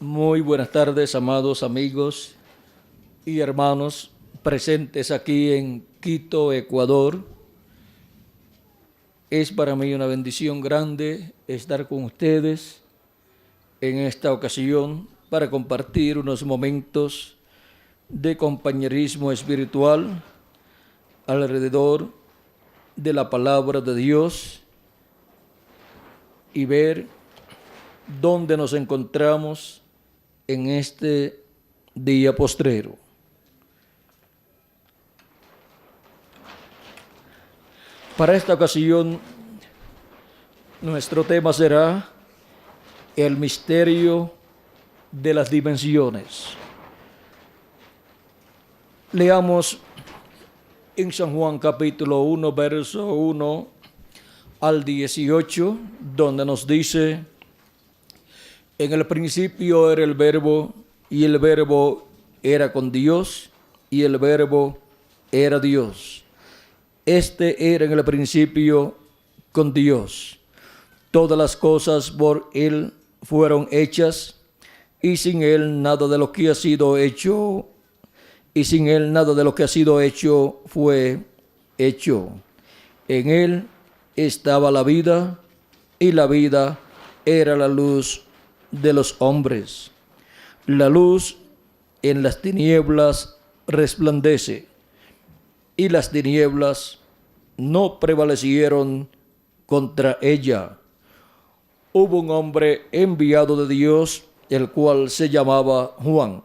Muy buenas tardes, amados amigos y hermanos presentes aquí en Quito, Ecuador. Es para mí una bendición grande estar con ustedes en esta ocasión para compartir unos momentos de compañerismo espiritual alrededor de la palabra de Dios y ver dónde nos encontramos en este día postrero. Para esta ocasión, nuestro tema será el misterio de las dimensiones. Leamos en San Juan capítulo 1, verso 1 al 18, donde nos dice: en el principio era el Verbo, y el Verbo era con Dios, y el Verbo era Dios. Este era en el principio con Dios. Todas las cosas por Él fueron hechas, y sin Él nada de lo que ha sido hecho, fue hecho. En Él estaba la vida, y la vida era la luz de los hombres. La luz en las tinieblas resplandece, y las tinieblas no prevalecieron contra ella. Hubo un hombre enviado de Dios, el cual se llamaba Juan.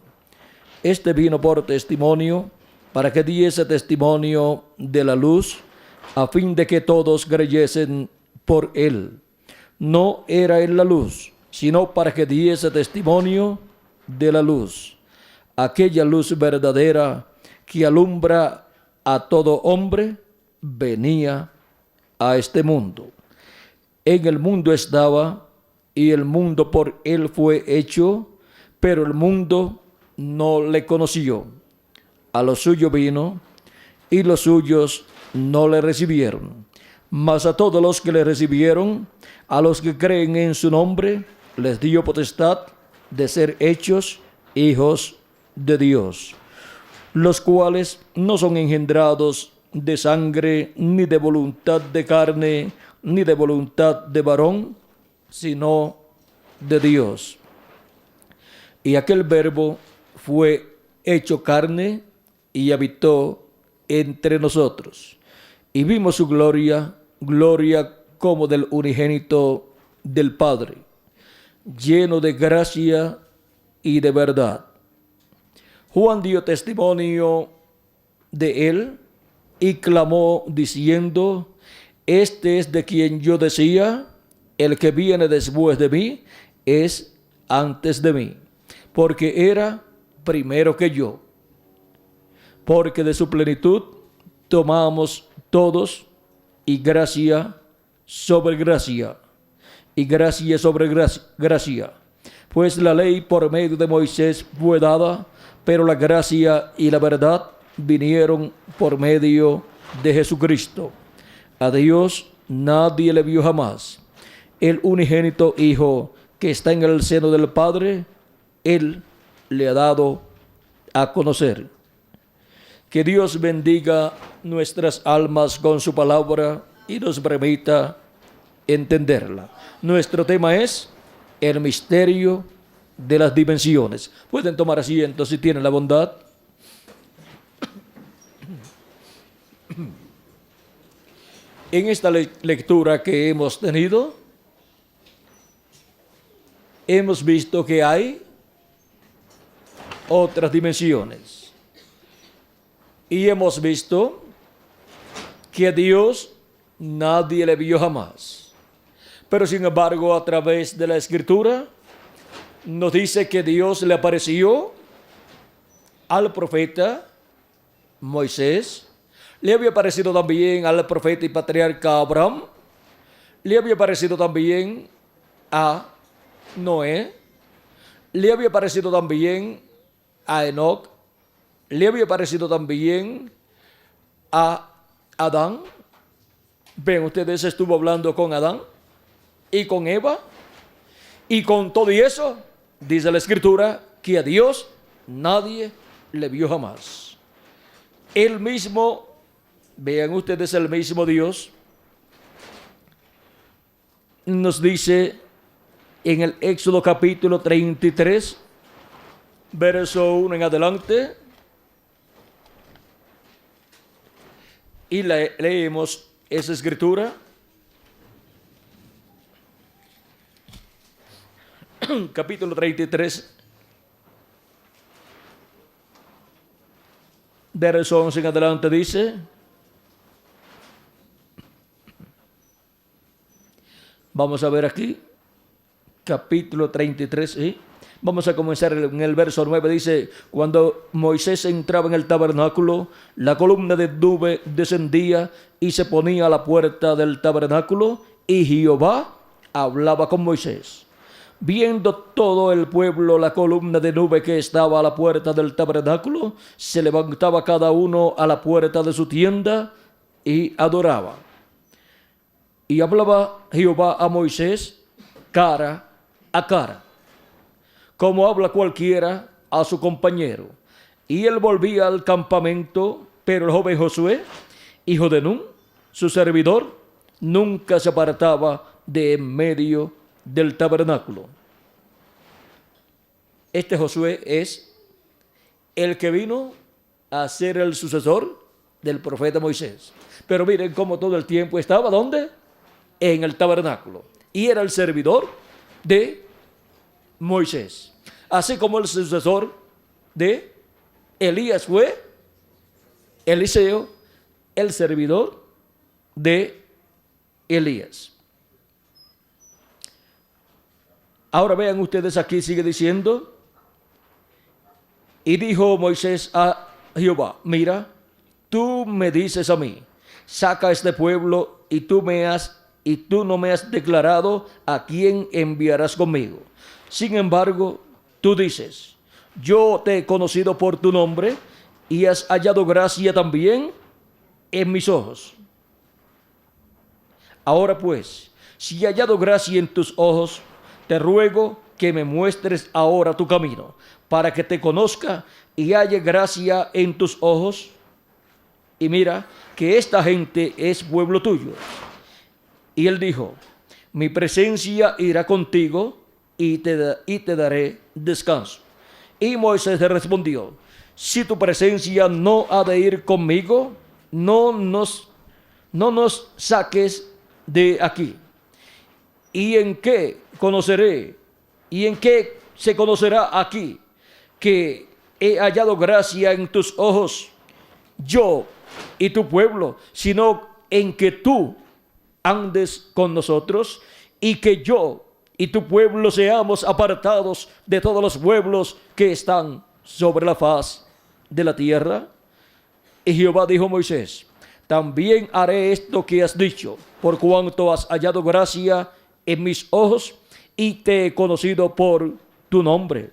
Este vino por testimonio, para que diese testimonio de la luz, a fin de que todos creyesen por él. No era él la luz, sino para que diese testimonio de la luz, aquella luz verdadera que alumbra a todo hombre, venía a este mundo. En el mundo estaba, y el mundo por él fue hecho, pero el mundo no le conoció. A lo suyo vino, y los suyos no le recibieron. Mas a todos los que le recibieron, a los que creen en su nombre, les dio potestad de ser hechos hijos de Dios, los cuales no son engendrados de sangre, ni de voluntad de carne, ni de voluntad de varón, sino de Dios. Y aquel Verbo fue hecho carne y habitó entre nosotros. Y vimos su gloria, gloria como del unigénito del Padre, lleno de gracia y de verdad. Juan dio testimonio de él y clamó diciendo: este es de quien yo decía, el que viene después de mí es antes de mí, porque era primero que yo. Porque de su plenitud tomamos todos, y gracia sobre gracia, y gracia sobre gracia. Pues la ley por medio de Moisés fue dada, pero la gracia y la verdad vinieron por medio de Jesucristo. A Dios nadie le vio jamás. El unigénito Hijo que está en el seno del Padre, Él le ha dado a conocer. Que Dios bendiga nuestras almas con su palabra y nos permita entenderla. Nuestro tema es el misterio de las dimensiones. Pueden tomar asiento si tienen la bondad. En esta lectura que hemos tenido, hemos visto que hay otras dimensiones. Y hemos visto que a Dios nadie le vio jamás. Pero sin embargo, a través de la Escritura, nos dice que Dios le apareció al profeta Moisés, le había aparecido también al profeta y patriarca Abraham, le había aparecido también a Noé, le había aparecido también a Enoc, le había aparecido también a Adán. Ven, ustedes, estuvo hablando con Adán y con Eva, y con todo y eso dice la Escritura que a Dios nadie le vio jamás. El mismo, vean ustedes, el mismo Dios nos dice en el Éxodo capítulo 33, verso 1 en adelante, y leemos esa escritura. Capítulo 33, verso 11 en adelante dice: vamos a ver aquí, capítulo 33, ¿sí? Vamos a comenzar en el verso 9, dice: cuando Moisés entraba en el tabernáculo, la columna de nube descendía y se ponía a la puerta del tabernáculo, y Jehová hablaba con Moisés. Viendo todo el pueblo la columna de nube que estaba a la puerta del tabernáculo, se levantaba cada uno a la puerta de su tienda y adoraba. Y hablaba Jehová a Moisés cara a cara, como habla cualquiera a su compañero. Y él volvía al campamento, pero el joven Josué, hijo de Nun, su servidor, nunca se apartaba de en medio del tabernáculo. Este Josué es el que vino a ser el sucesor del profeta Moisés. Pero miren cómo todo el tiempo estaba, ¿dónde? En el tabernáculo. Y era el servidor de Moisés. Así como el sucesor de Elías fue Eliseo, el servidor de Elías. Ahora vean ustedes, aquí sigue diciendo: y dijo Moisés a Jehová: mira, tú me dices a mí, saca a este pueblo, y tú no me has declarado a quién enviarás conmigo. Sin embargo, tú dices: yo te he conocido por tu nombre, y has hallado gracia también en mis ojos. Ahora pues, si he hallado gracia en tus ojos, te ruego que me muestres ahora tu camino, para que te conozca y halle gracia en tus ojos. Y mira que esta gente es pueblo tuyo. Y él dijo: mi presencia irá contigo y te daré descanso. Y Moisés le respondió: si tu presencia no ha de ir conmigo, no nos saques de aquí. ¿Y en qué conoceré? ¿Y en qué se conocerá aquí que he hallado gracia en tus ojos, yo y tu pueblo, sino en que tú andes con nosotros, y que yo y tu pueblo seamos apartados de todos los pueblos que están sobre la faz de la tierra? Y Jehová dijo a Moisés: también haré esto que has dicho, por cuanto has hallado gracia en mis ojos, y te he conocido por tu nombre.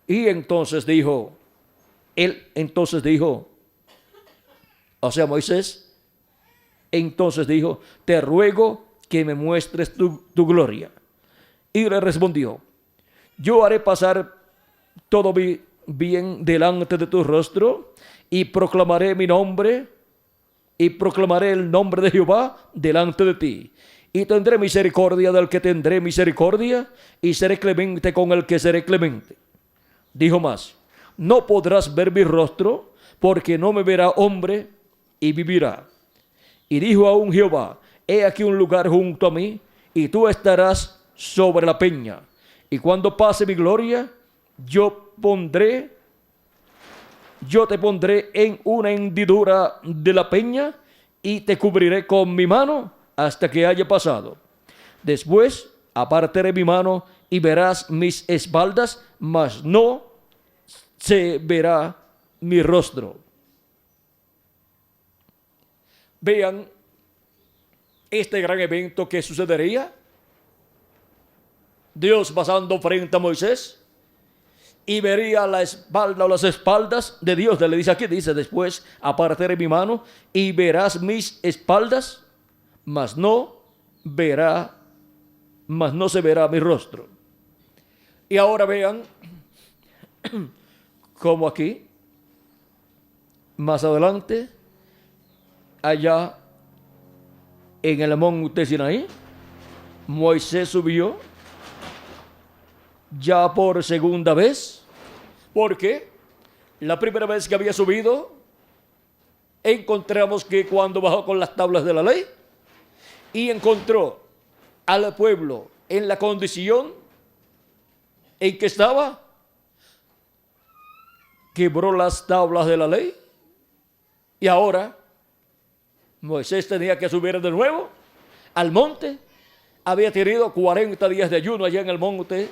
Y entonces dijo, o sea, Moisés, entonces dijo: te ruego que me muestres tu gloria. Y le respondió: yo haré pasar todo bien delante de tu rostro, y proclamaré mi nombre, y proclamaré el nombre de Jehová delante de ti. Y tendré misericordia del que tendré misericordia, y seré clemente con el que seré clemente. Dijo más: no podrás ver mi rostro, porque no me verá hombre y vivirá. Y dijo aún Jehová: he aquí un lugar junto a mí, y tú estarás sobre la peña. Y cuando pase mi gloria, yo te pondré en una hendidura de la peña, y te cubriré con mi mano hasta que haya pasado. Después apartaré mi mano, y verás mis espaldas, mas no se verá mi rostro. Vean este gran evento que sucedería. Dios pasando frente a Moisés, y vería la espalda o las espaldas de Dios. Le dice aquí, dice: después apartaré mi mano, y verás mis espaldas, mas no se verá mi rostro. Y ahora vean cómo aquí, más adelante, allá en el monte Sinaí, Moisés subió ya por segunda vez, porque la primera vez que había subido, encontramos que cuando bajó con las tablas de la ley y encontró al pueblo en la condición en que estaba, quebró las tablas de la ley y ahora Moisés tenía que subir de nuevo al monte. Había tenido 40 días de ayuno allá en el monte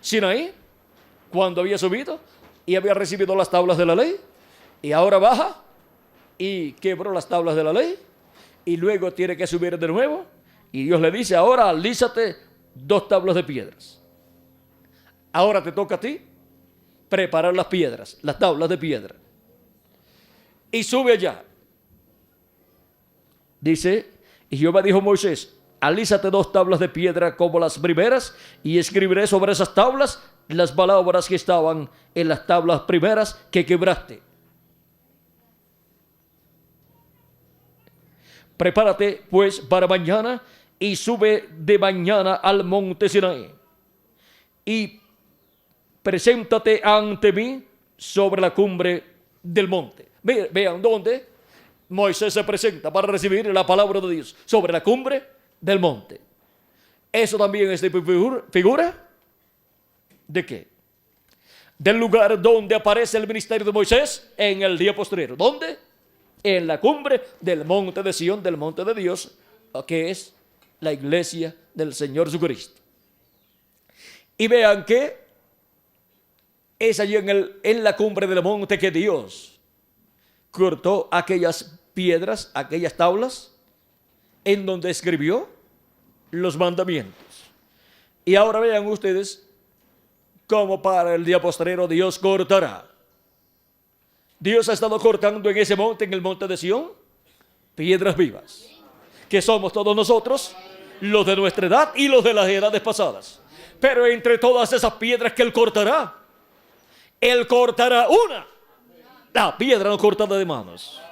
Sinaí cuando había subido y había recibido las tablas de la ley, y ahora baja y quebró las tablas de la ley y luego tiene que subir de nuevo, y Dios le dice: ahora alízate 2 tablas de piedras. Ahora te toca a ti preparar las piedras, las tablas de piedra, y sube allá. Dice: y Jehová dijo a Moisés: alízate 2 tablas de piedra como las primeras, y escribiré sobre esas tablas las palabras que estaban en las tablas primeras que quebraste. Prepárate pues para mañana y sube de mañana al monte Sinaí y preséntate ante mí sobre la cumbre del monte. Vean dónde Moisés se presenta para recibir la palabra de Dios, sobre la cumbre del monte. Eso también es de figura ¿de qué? Del lugar donde aparece el ministerio de Moisés en el día posterior. ¿Dónde? En la cumbre del monte de Sión, del monte de Dios, que es la iglesia del Señor Jesucristo. Y vean que es allí en la cumbre del monte que Dios cortó aquellas piedras, aquellas tablas, en donde escribió los mandamientos. Y ahora vean ustedes cómo para el día postrero Dios cortará. Dios ha estado cortando en ese monte, en el monte de Sión, piedras vivas, que somos todos nosotros, los de nuestra edad y los de las edades pasadas. Pero entre todas esas piedras que Él cortará una, la piedra no cortada de manos.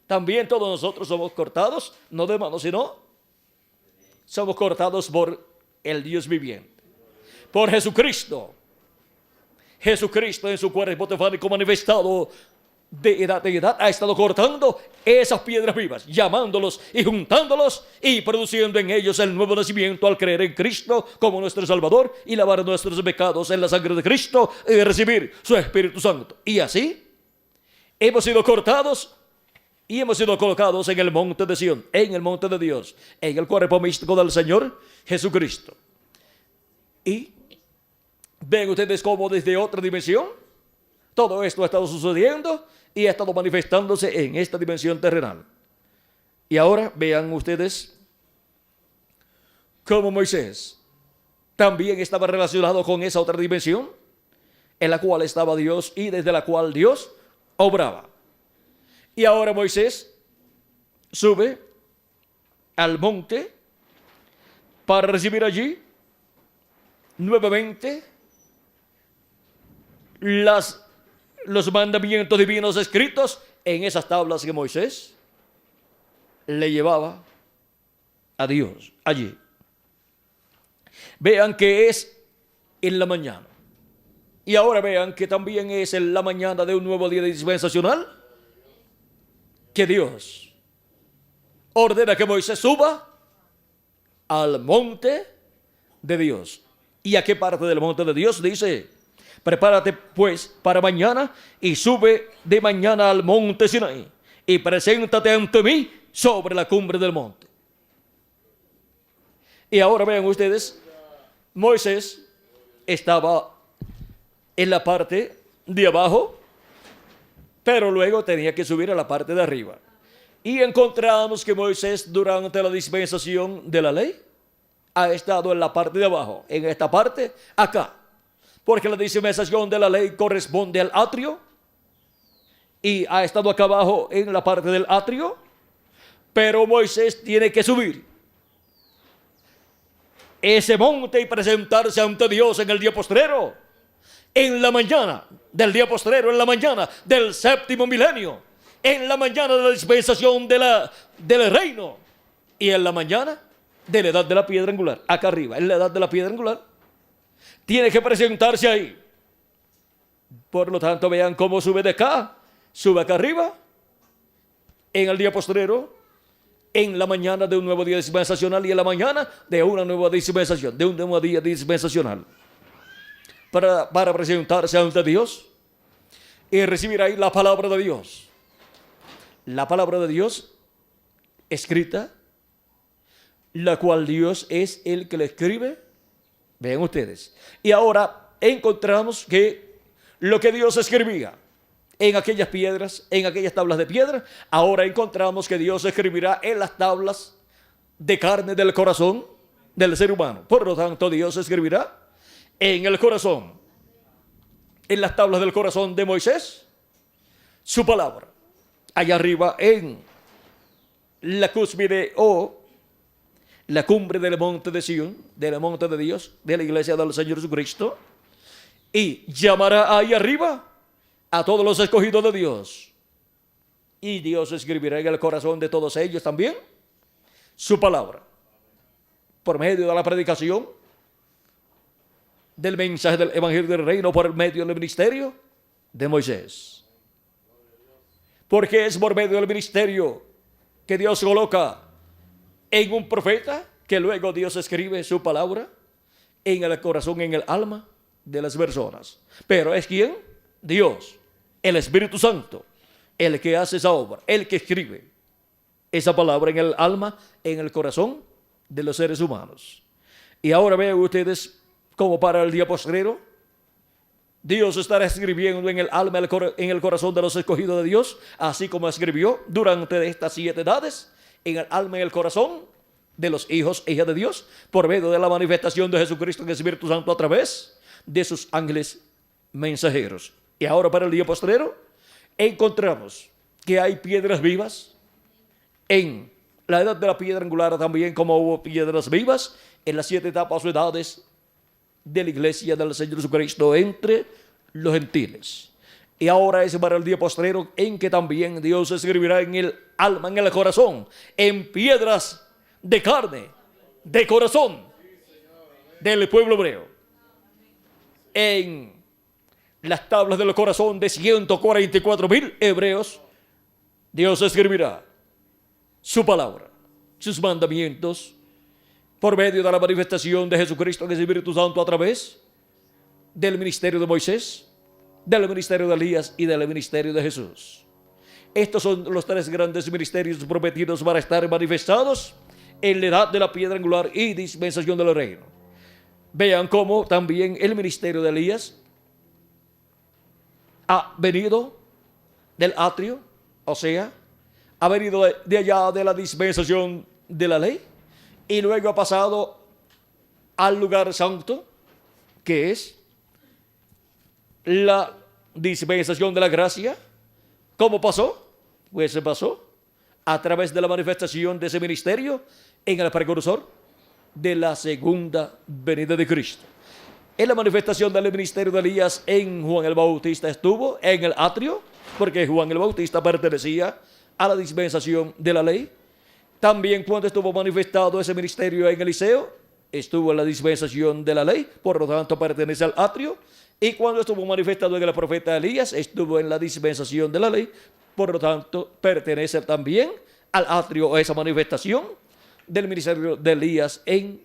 También todos nosotros somos cortados, no de manos, sino somos cortados por el Dios viviente, por Jesucristo. Jesucristo en su cuerpo teofánico manifestado de edad en edad ha estado cortando esas piedras vivas, llamándolos y juntándolos y produciendo en ellos el nuevo nacimiento al creer en Cristo como nuestro Salvador y lavar nuestros pecados en la sangre de Cristo y recibir su Espíritu Santo. Y así hemos sido cortados y hemos sido colocados en el monte de Sión, en el monte de Dios, en el cuerpo místico del Señor Jesucristo. Y ven ustedes cómo desde otra dimensión todo esto ha estado sucediendo y ha estado manifestándose en esta dimensión terrenal. Y ahora vean ustedes cómo Moisés también estaba relacionado con esa otra dimensión en la cual estaba Dios y desde la cual Dios obraba. Y ahora Moisés sube al monte para recibir allí nuevamente los mandamientos divinos escritos en esas tablas que Moisés le llevaba a Dios allí. Vean que es en la mañana. Y ahora vean que también es en la mañana de un nuevo día dispensacional que Dios ordena que Moisés suba al monte de Dios. ¿Y a qué parte del monte de Dios? Dice: prepárate pues para mañana y sube de mañana al monte Sinaí y preséntate ante mí sobre la cumbre del monte. Y ahora vean ustedes, Moisés estaba en la parte de abajo, pero luego tenía que subir a la parte de arriba. Y encontramos que Moisés durante la dispensación de la ley ha estado en la parte de abajo, en esta parte, acá. Porque la dispensación de la ley corresponde al atrio y ha estado acá abajo en la parte del atrio, pero Moisés tiene que subir ese monte y presentarse ante Dios en el día postrero, en la mañana del día postrero, en la mañana del séptimo milenio, en la mañana de la dispensación del reino y en la mañana de la edad de la piedra angular. Acá arriba, en la edad de la piedra angular, tiene que presentarse ahí. Por lo tanto, vean cómo sube de acá, sube acá arriba, en el día postrero, en la mañana de un nuevo día dispensacional y en la mañana de una nueva dispensación, de un nuevo día dispensacional, para presentarse ante Dios y recibir ahí la palabra de Dios. La palabra de Dios escrita, la cual Dios es el que la escribe. Vean ustedes. Y ahora encontramos que lo que Dios escribía en aquellas piedras, en aquellas tablas de piedra, ahora encontramos que Dios escribirá en las tablas de carne del corazón del ser humano. Por lo tanto, Dios escribirá en el corazón, en las tablas del corazón de Moisés, su palabra. Allá arriba en la cúspide o la cumbre del monte de Sion, del monte de Dios, de la iglesia del Señor Jesucristo, y llamará ahí arriba a todos los escogidos de Dios. Y Dios escribirá en el corazón de todos ellos también su palabra, por medio de la predicación del mensaje del evangelio del reino, por medio del ministerio de Moisés. Porque es por medio del ministerio que Dios coloca en un profeta, que luego Dios escribe su palabra en el corazón, en el alma de las personas. Pero es quien, Dios, el Espíritu Santo, el que hace esa obra, el que escribe esa palabra en el alma, en el corazón de los seres humanos. Y ahora vean ustedes cómo para el día postrero Dios estará escribiendo en el alma, en el corazón de los escogidos de Dios, así como escribió durante estas 7 edades en el alma y el corazón de los hijos e hijas de Dios, por medio de la manifestación de Jesucristo en el Espíritu Santo a través de sus ángeles mensajeros. Y ahora para el día postrero encontramos que hay piedras vivas en la edad de la piedra angular, también como hubo piedras vivas en las 7 etapas o edades de la iglesia del Señor Jesucristo entre los gentiles. Y ahora es para el día postrero en que también Dios escribirá en el alma, en el corazón, en piedras de carne, de corazón del pueblo hebreo, en las tablas del corazón de 144,000 hebreos. Dios escribirá su palabra, sus mandamientos, por medio de la manifestación de Jesucristo en el Espíritu Santo a través del ministerio de Moisés, del ministerio de Elías y del ministerio de Jesús. Estos son los 3 grandes ministerios prometidos para estar manifestados en la edad de la piedra angular y dispensación del reino. Vean cómo también el ministerio de Elías ha venido del atrio, o sea, ha venido de allá de la dispensación de la ley, y luego ha pasado al lugar santo, que es la dispensación de la gracia. ¿Cómo pasó? Pues se pasó a través de la manifestación de ese ministerio en el precursor de la segunda venida de Cristo. En la manifestación del ministerio de Elías en Juan el Bautista estuvo en el atrio, porque Juan el Bautista pertenecía a la dispensación de la ley. También cuando estuvo manifestado ese ministerio en Eliseo, estuvo en la dispensación de la ley, por lo tanto pertenece al atrio. Y cuando estuvo manifestado en el profeta Elías, estuvo en la dispensación de la ley, por lo tanto pertenece también al atrio, esa manifestación del ministerio de Elías en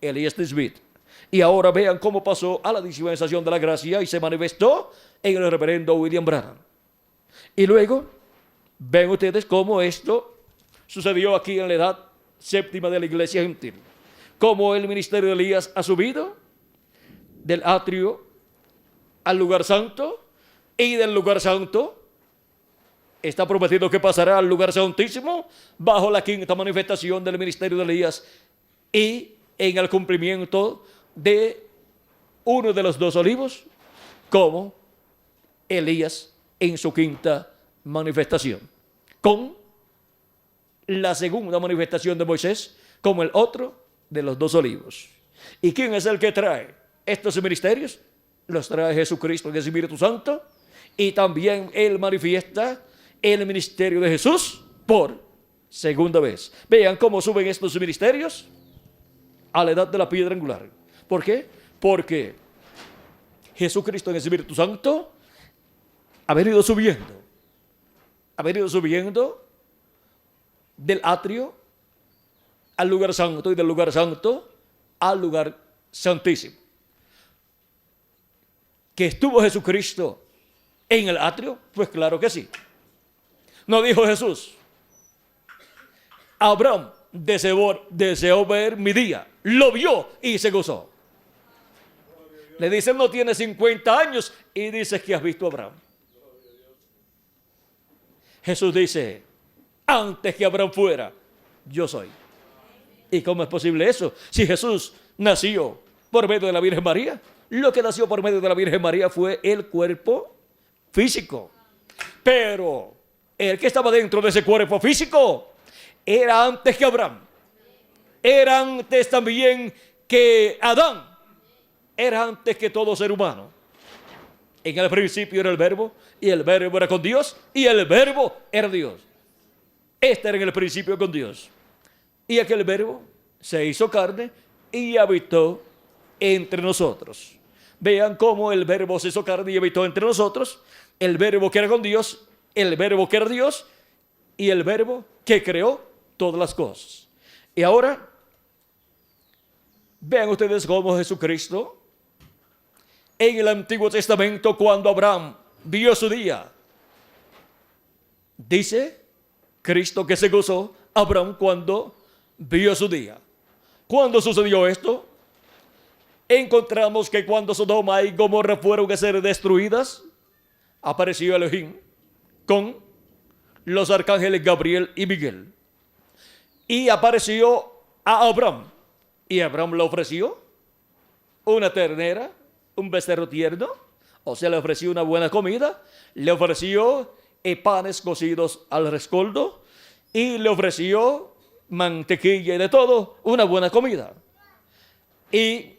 Elías Tisbit. Y ahora vean cómo pasó a la dispensación de la gracia y se manifestó en el reverendo William Branham. Y luego ven ustedes cómo esto sucedió aquí en la edad séptima de la iglesia gentil. Cómo el ministerio de Elías ha subido del atrio al lugar santo, y del lugar santo está prometido que pasará al lugar santísimo bajo la 5ª manifestación del ministerio de Elías y en el cumplimiento de uno de los 2 olivos, como Elías en su 5ª manifestación, con la 2ª manifestación de Moisés como el otro de los 2 olivos. ¿Y quién es el que trae estos ministerios? Los trae Jesucristo, que es el Espíritu Santo. Y también Él manifiesta el ministerio de Jesús por segunda vez. Vean cómo suben estos ministerios a la edad de la piedra angular. ¿Por qué? Porque Jesucristo en el Espíritu Santo ha venido subiendo del atrio al lugar santo y del lugar santo al lugar santísimo. ¿Que estuvo Jesucristo en el atrio? Pues claro que sí. No dijo Jesús: Abraham deseó ver mi día, lo vio y se gozó. Le dicen: no tiene 50 años y dices que has visto a Abraham. Jesús dice: antes que Abraham fuera, yo soy. ¿Y cómo es posible eso? Si Jesús nació por medio de la Virgen María, lo que nació por medio de la Virgen María fue el cuerpo físico. Pero el que estaba dentro de ese cuerpo físico era antes que Abraham. Era antes también que Adán. Era antes que todo ser humano. En el principio era el Verbo, y el Verbo era con Dios, y el Verbo era Dios. Este era en el principio con Dios. Y aquel Verbo se hizo carne y habitó entre nosotros. Vean cómo el Verbo se hizo carne y habitó entre nosotros. El Verbo que era con Dios, el Verbo que era Dios, y el Verbo que creó todas las cosas. Y ahora, vean ustedes cómo Jesucristo, en el Antiguo Testamento, cuando Abraham vio su día, dice Cristo que se gozó Abraham cuando vio su día. ¿Cuándo sucedió esto? Encontramos que cuando Sodoma y Gomorra fueron a ser destruidas, apareció Elohim con los arcángeles Gabriel y Miguel. Y apareció a Abraham. Y Abraham le ofreció una ternera, un becerro tierno, o sea, le ofreció una buena comida, le ofreció panes cocidos al rescoldo y le ofreció mantequilla y de todo, una buena comida. Y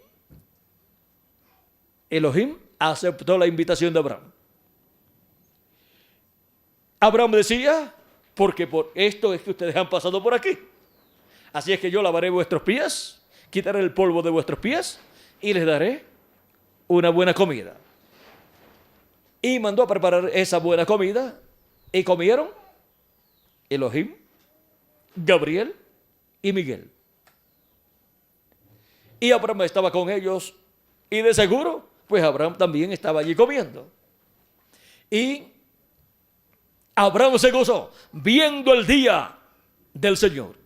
Elohim aceptó la invitación de Abraham. Abraham decía: porque por esto es que ustedes han pasado por aquí. Así es que yo lavaré vuestros pies, quitaré el polvo de vuestros pies y les daré una buena comida. Y mandó a preparar esa buena comida y comieron Elohim, Gabriel y Miguel. Y Abraham estaba con ellos y de seguro, pues Abraham también estaba allí comiendo. Y Abraham se gozó viendo el día del Señor.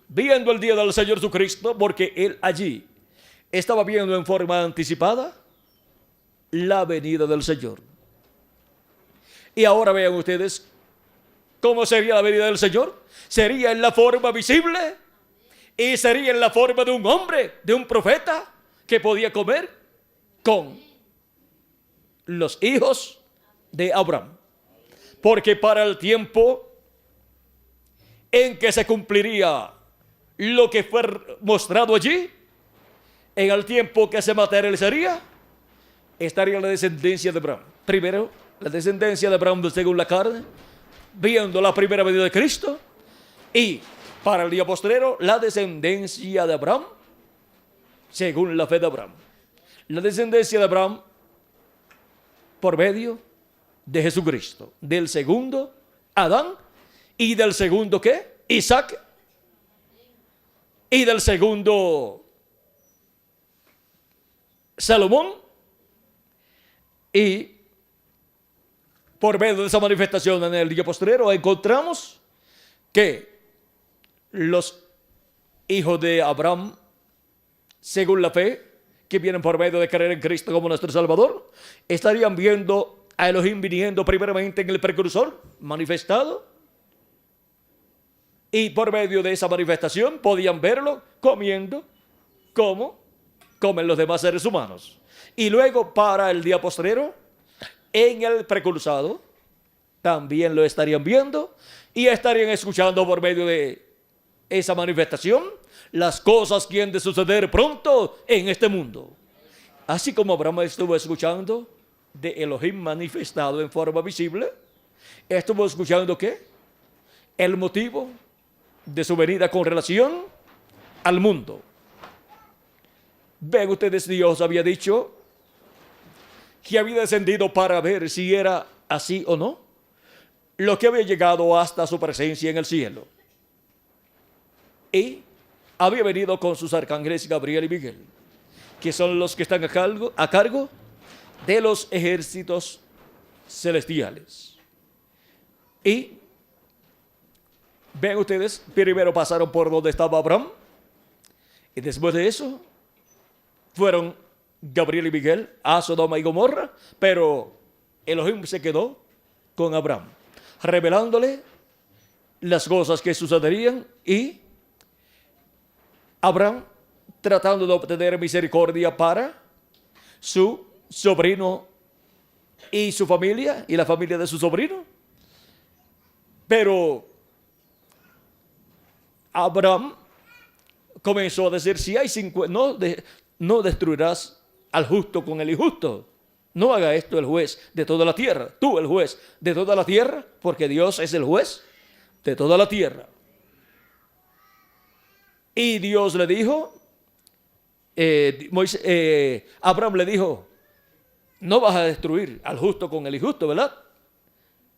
Viendo el día del Señor Jesucristo, porque él allí estaba viendo en forma anticipada la venida del Señor. Y ahora vean ustedes cómo sería la venida del Señor. Sería en la forma visible y sería en la forma de un hombre, de un profeta que podía comer con los hijos de Abraham. Porque para el tiempo en que se cumpliría lo que fue mostrado allí, en el tiempo que se materializaría, estaría la descendencia de Abraham. Primero, la descendencia de Abraham según la carne, viendo la primera venida de Cristo, y para el día postrero, la descendencia de Abraham según la fe de Abraham. La descendencia de Abraham por medio de Jesucristo, del segundo Adán, y del segundo ¿qué? Isaac, y del segundo Salomón, y por medio de esa manifestación en el día postrero encontramos que los hijos de Abraham, según la fe, que vienen por medio de creer en Cristo como nuestro Salvador, estarían viendo a Elohim viniendo primeramente en el precursor manifestado, y por medio de esa manifestación podían verlo comiendo como comen los demás seres humanos. Y luego para el día postrero, en el precursado, también lo estarían viendo y estarían escuchando por medio de esa manifestación las cosas que han de suceder pronto en este mundo. Así como Abraham estuvo escuchando de Elohim manifestado en forma visible, estuvo escuchando ¿qué? El motivo de su venida con relación al mundo. Ven ustedes, Dios había dicho que había descendido para ver si era así o no, lo que había llegado hasta su presencia en el cielo. Y había venido con sus arcángeles Gabriel y Miguel, que son los que están a cargo de los ejércitos celestiales. Y ven ustedes, primero pasaron por donde estaba Abraham, y después de eso fueron Gabriel y Miguel a Sodoma y Gomorra, pero Elohim se quedó con Abraham, revelándole las cosas que sucederían, y Abraham tratando de obtener misericordia para su sobrino y su familia y la familia de su sobrino. Pero Abraham comenzó a decir, si hay 50, no destruirás al justo con el injusto. No haga esto el juez de toda la tierra. Tú el juez de toda la tierra, porque Dios es el juez de toda la tierra. Y Dios le dijo, Abraham le dijo, no vas a destruir al justo con el injusto, ¿verdad?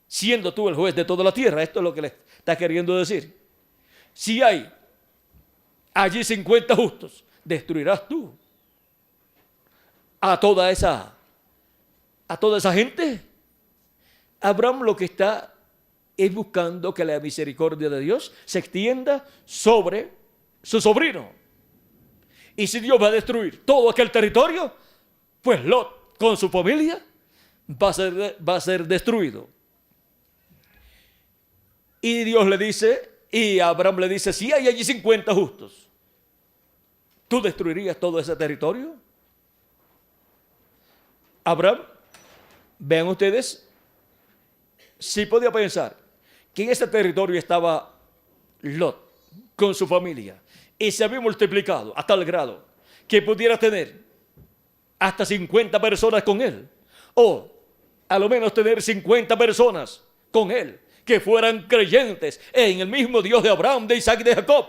Siendo tú el juez de toda la tierra. Esto es lo que le está queriendo decir. Si hay allí 50 justos, destruirás tú a toda esa gente. Abraham lo que está es buscando que la misericordia de Dios se extienda sobre su sobrino. Y si Dios va a destruir todo aquel territorio, pues Lot con su familia va a ser destruido. Y Dios le dice, y Abraham le dice, si hay allí 50 justos, ¿tú destruirías todo ese territorio? Abraham, vean ustedes, si podía pensar que en ese territorio estaba Lot con su familia y se había multiplicado a tal grado que pudiera tener hasta 50 personas con él, o a lo menos tener 50 personas con él que fueran creyentes en el mismo Dios de Abraham, de Isaac y de Jacob,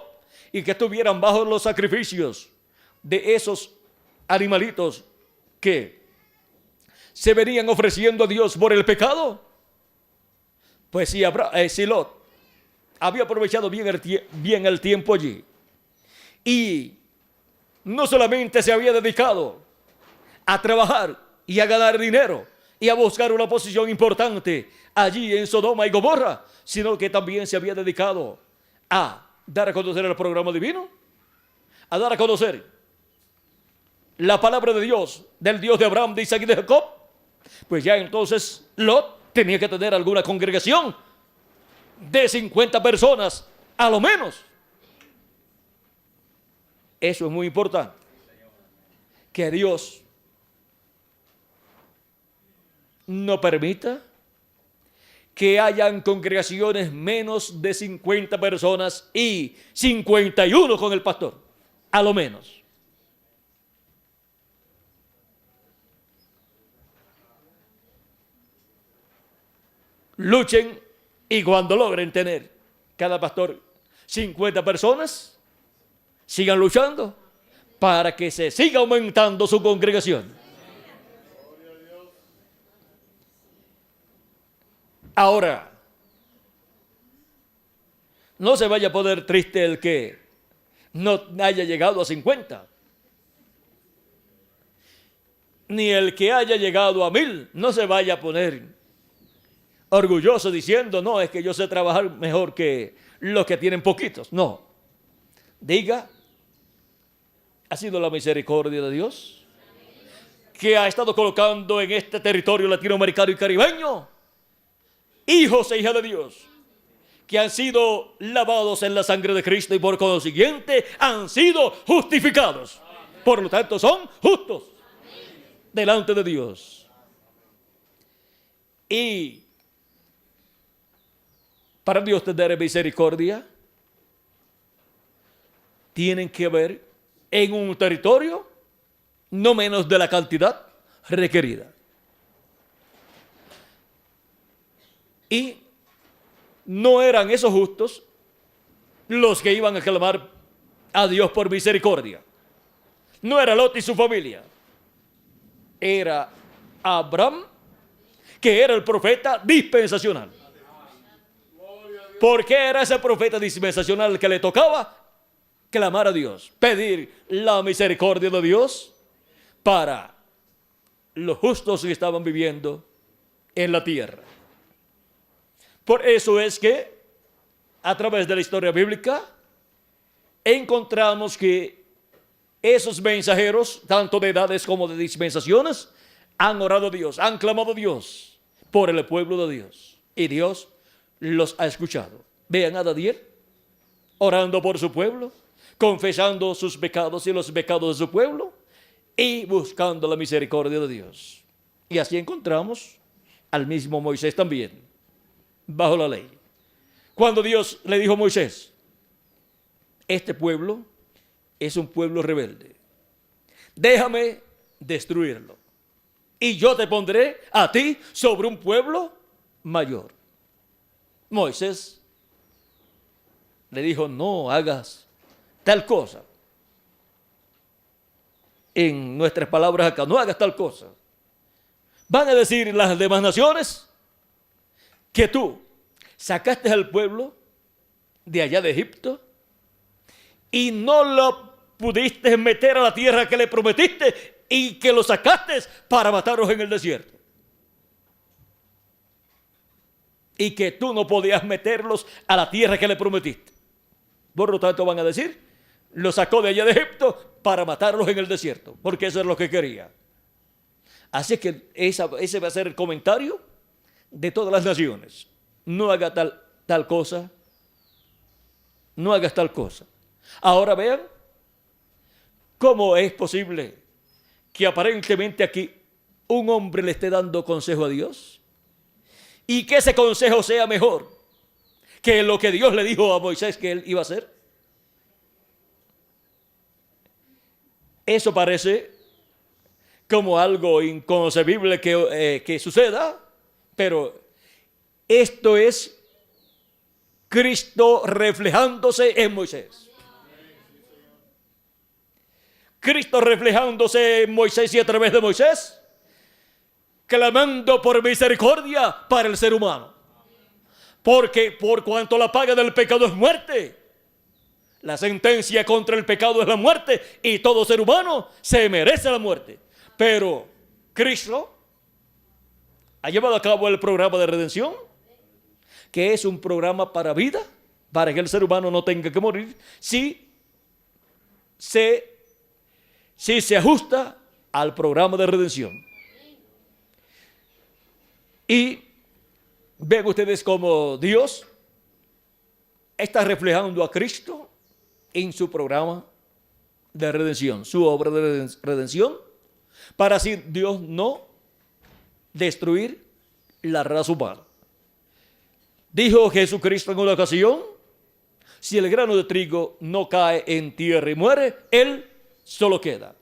y que estuvieran bajo los sacrificios de esos animalitos que se venían ofreciendo a Dios por el pecado. Pues si Lot había aprovechado bien el tiempo allí, y no solamente se había dedicado a trabajar y a ganar dinero y a buscar una posición importante allí en Sodoma y Gomorra, sino que también se había dedicado a dar a conocer el programa divino, a dar a conocer la palabra de Dios, del Dios de Abraham, de Isaac y de Jacob. Pues ya entonces Lot tenía que tener alguna congregación de 50 personas, a lo menos. Eso es muy importante. Que Dios no permita que hayan congregaciones menos de 50 personas y 51 con el pastor, a lo menos. Luchen, y cuando logren tener cada pastor 50 personas, sigan luchando para que se siga aumentando su congregación. Ahora, no se vaya a poner triste el que no haya llegado a 50, ni el que haya llegado a 1000. No se vaya a poner orgulloso diciendo, no, es que yo sé trabajar mejor que los que tienen poquitos. No, diga, ha sido la misericordia de Dios que ha estado colocando en este territorio latinoamericano y caribeño hijos e hijas de Dios que han sido lavados en la sangre de Cristo y por consiguiente han sido justificados. Por lo tanto son justos delante de Dios. Y para Dios tener misericordia, tienen que ver en un territorio no menos de la cantidad requerida. Y no eran esos justos los que iban a clamar a Dios por misericordia. No era Lot y su familia. Era Abraham, que era el profeta dispensacional. ¿Por qué era ese profeta dispensacional que le tocaba clamar a Dios, pedir la misericordia de Dios para los justos que estaban viviendo en la tierra? Por eso es que a través de la historia bíblica encontramos que esos mensajeros, tanto de edades como de dispensaciones, han orado a Dios, han clamado a Dios por el pueblo de Dios. Y Dios los ha escuchado. Vean a Daniel orando por su pueblo, confesando sus pecados y los pecados de su pueblo y buscando la misericordia de Dios. Y así encontramos al mismo Moisés también, bajo la ley. Cuando Dios le dijo a Moisés, este pueblo es un pueblo rebelde, déjame destruirlo y yo te pondré a ti sobre un pueblo mayor. Moisés le dijo, no hagas tal cosa. En nuestras palabras acá, no hagas tal cosa. Van a decir las demás naciones que tú sacaste al pueblo de allá de Egipto y no lo pudiste meter a la tierra que le prometiste y que lo sacaste para matarlos en el desierto. Y que tú no podías meterlos a la tierra que le prometiste. Por lo tanto van a decir, lo sacó de allá de Egipto para matarlos en el desierto, porque eso es lo que quería. Así que ese va a ser el comentario de todas las naciones. No haga tal cosa, no hagas tal cosa. Ahora vean cómo es posible que aparentemente aquí un hombre le esté dando consejo a Dios y que ese consejo sea mejor que lo que Dios le dijo a Moisés que él iba a hacer. Eso parece como algo inconcebible que suceda, pero esto es Cristo reflejándose en Moisés. Cristo reflejándose en Moisés y a través de Moisés, clamando por misericordia para el ser humano. Porque por cuanto la paga del pecado es muerte, la sentencia contra el pecado es la muerte y todo ser humano se merece la muerte. Pero Cristo ha llevado a cabo el programa de redención, que es un programa para vida, para que el ser humano no tenga que morir, si se ajusta al programa de redención. Y ven ustedes cómo Dios está reflejando a Cristo en su programa de redención, su obra de redención, para así Dios no destruir la raza humana. Dijo Jesucristo en una ocasión, si el grano de trigo no cae en tierra y muere, él solo queda.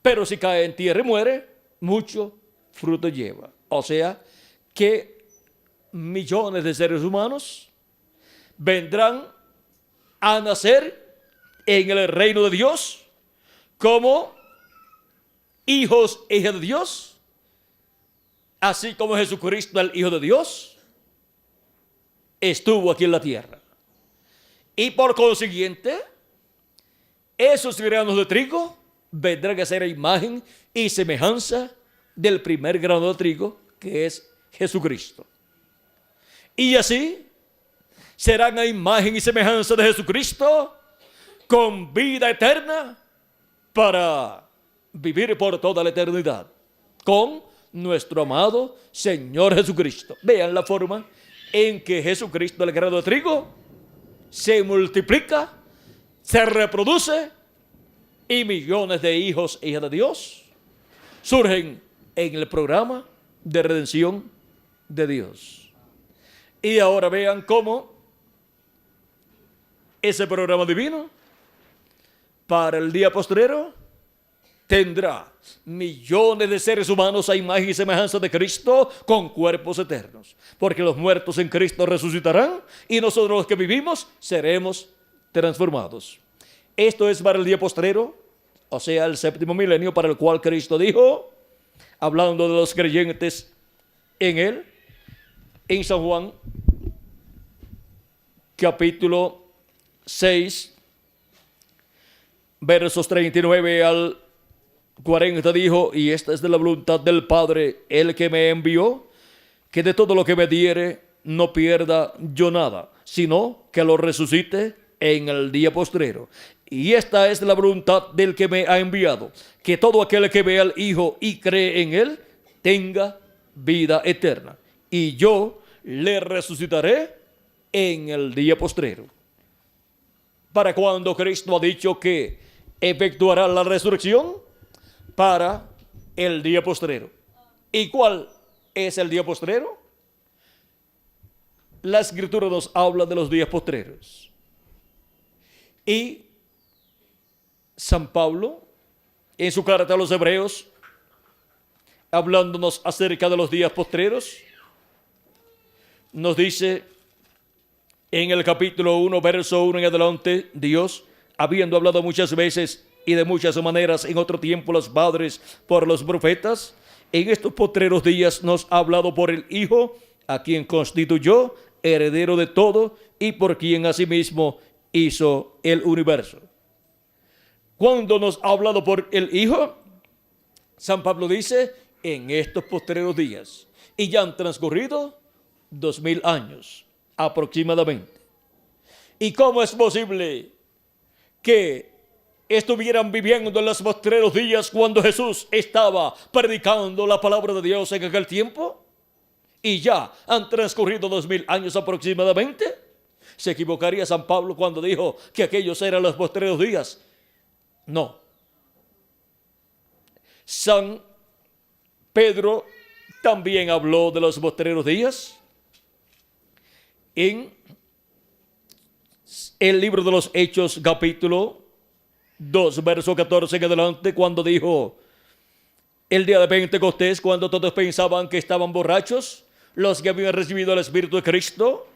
Pero si cae en tierra y muere, mucho fruto lleva. O sea, que millones de seres humanos vendrán a nacer en el reino de Dios como hijos e hijas de Dios, así como Jesucristo, el Hijo de Dios, estuvo aquí en la tierra. Y por consiguiente, esos granos de trigo vendrán a ser imagen y semejanza del primer grano de trigo, que es Jesucristo. Y así serán a imagen y semejanza de Jesucristo, con vida eterna, para vivir por toda la eternidad con nuestro amado Señor Jesucristo. Vean la forma en que Jesucristo, el grano de trigo, se multiplica, se reproduce y millones de hijos e hijas de Dios surgen en el programa de redención de Dios. Y ahora vean cómo ese programa divino para el día postrero tendrá millones de seres humanos a imagen y semejanza de Cristo con cuerpos eternos. Porque los muertos en Cristo resucitarán y nosotros los que vivimos seremos transformados. Esto es para el día postrero, o sea, el séptimo milenio, para el cual Cristo dijo, hablando de los creyentes en Él, en San Juan, capítulo 6, versos 39 al 40, dijo, y esta es de la voluntad del Padre, el que me envió, que de todo lo que me diere no pierda yo nada, sino que lo resucite en el día postrero. Y esta es la voluntad del que me ha enviado, que todo aquel que vea al Hijo y cree en Él, tenga vida eterna. Y yo le resucitaré en el día postrero. ¿Para cuándo Cristo ha dicho que efectuará la resurrección? Para el día postrero. ¿Y cuál es el día postrero? La Escritura nos habla de los días postreros. Y San Pablo, en su carta a los Hebreos, hablándonos acerca de los días postreros, nos dice en el capítulo 1, verso 1 en adelante, Dios, habiendo hablado muchas veces y de muchas maneras en otro tiempo los padres por los profetas, en estos postreros días nos ha hablado por el Hijo, a quien constituyó heredero de todo y por quien asimismo hizo el universo. ¿Cuándo nos ha hablado por el Hijo? San Pablo dice, en estos postreros días. Y ya han transcurrido 2000 años aproximadamente. ¿Y cómo es posible que estuvieran viviendo en los postreros días cuando Jesús estaba predicando la palabra de Dios en aquel tiempo? Y ya han transcurrido 2000 años aproximadamente. ¿Se equivocaría San Pablo cuando dijo que aquellos eran los postreros días? No. San Pedro también habló de los postreros días en el libro de los Hechos, capítulo 2, verso 14 en adelante, cuando dijo, el día de Pentecostés, cuando todos pensaban que estaban borrachos, los que habían recibido el Espíritu de Cristo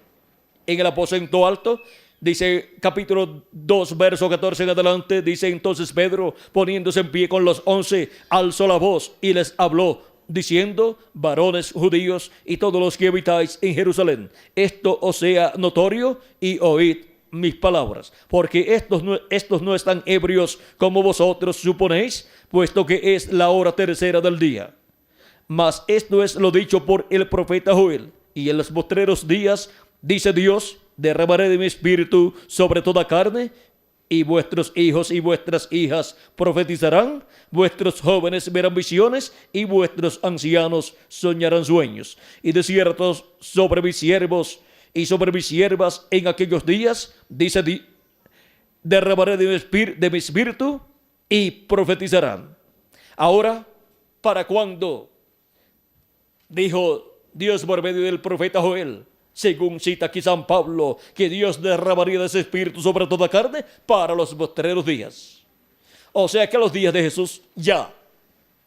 en el aposento alto, dice capítulo 2, verso 14 en adelante, dice entonces Pedro, poniéndose en pie con los 11, alzó la voz y les habló, diciendo, varones judíos y todos los que habitáis en Jerusalén, esto os sea notorio y oíd mis palabras, porque estos no están ebrios como vosotros suponéis, puesto que es la hora tercera del día. Mas esto es lo dicho por el profeta Joel, y en los postreros días, dice Dios, derramaré de mi espíritu sobre toda carne, y vuestros hijos y vuestras hijas profetizarán, vuestros jóvenes verán visiones, y vuestros ancianos soñarán sueños. Y de cierto sobre mis siervos y sobre mis siervas en aquellos días, dice, derramaré de mi espíritu y profetizarán. Ahora, ¿para cuándo? Dijo Dios por medio del profeta Joel, según cita aquí San Pablo, que Dios derramaría de ese espíritu sobre toda carne para los postreros días. O sea que los días de Jesús ya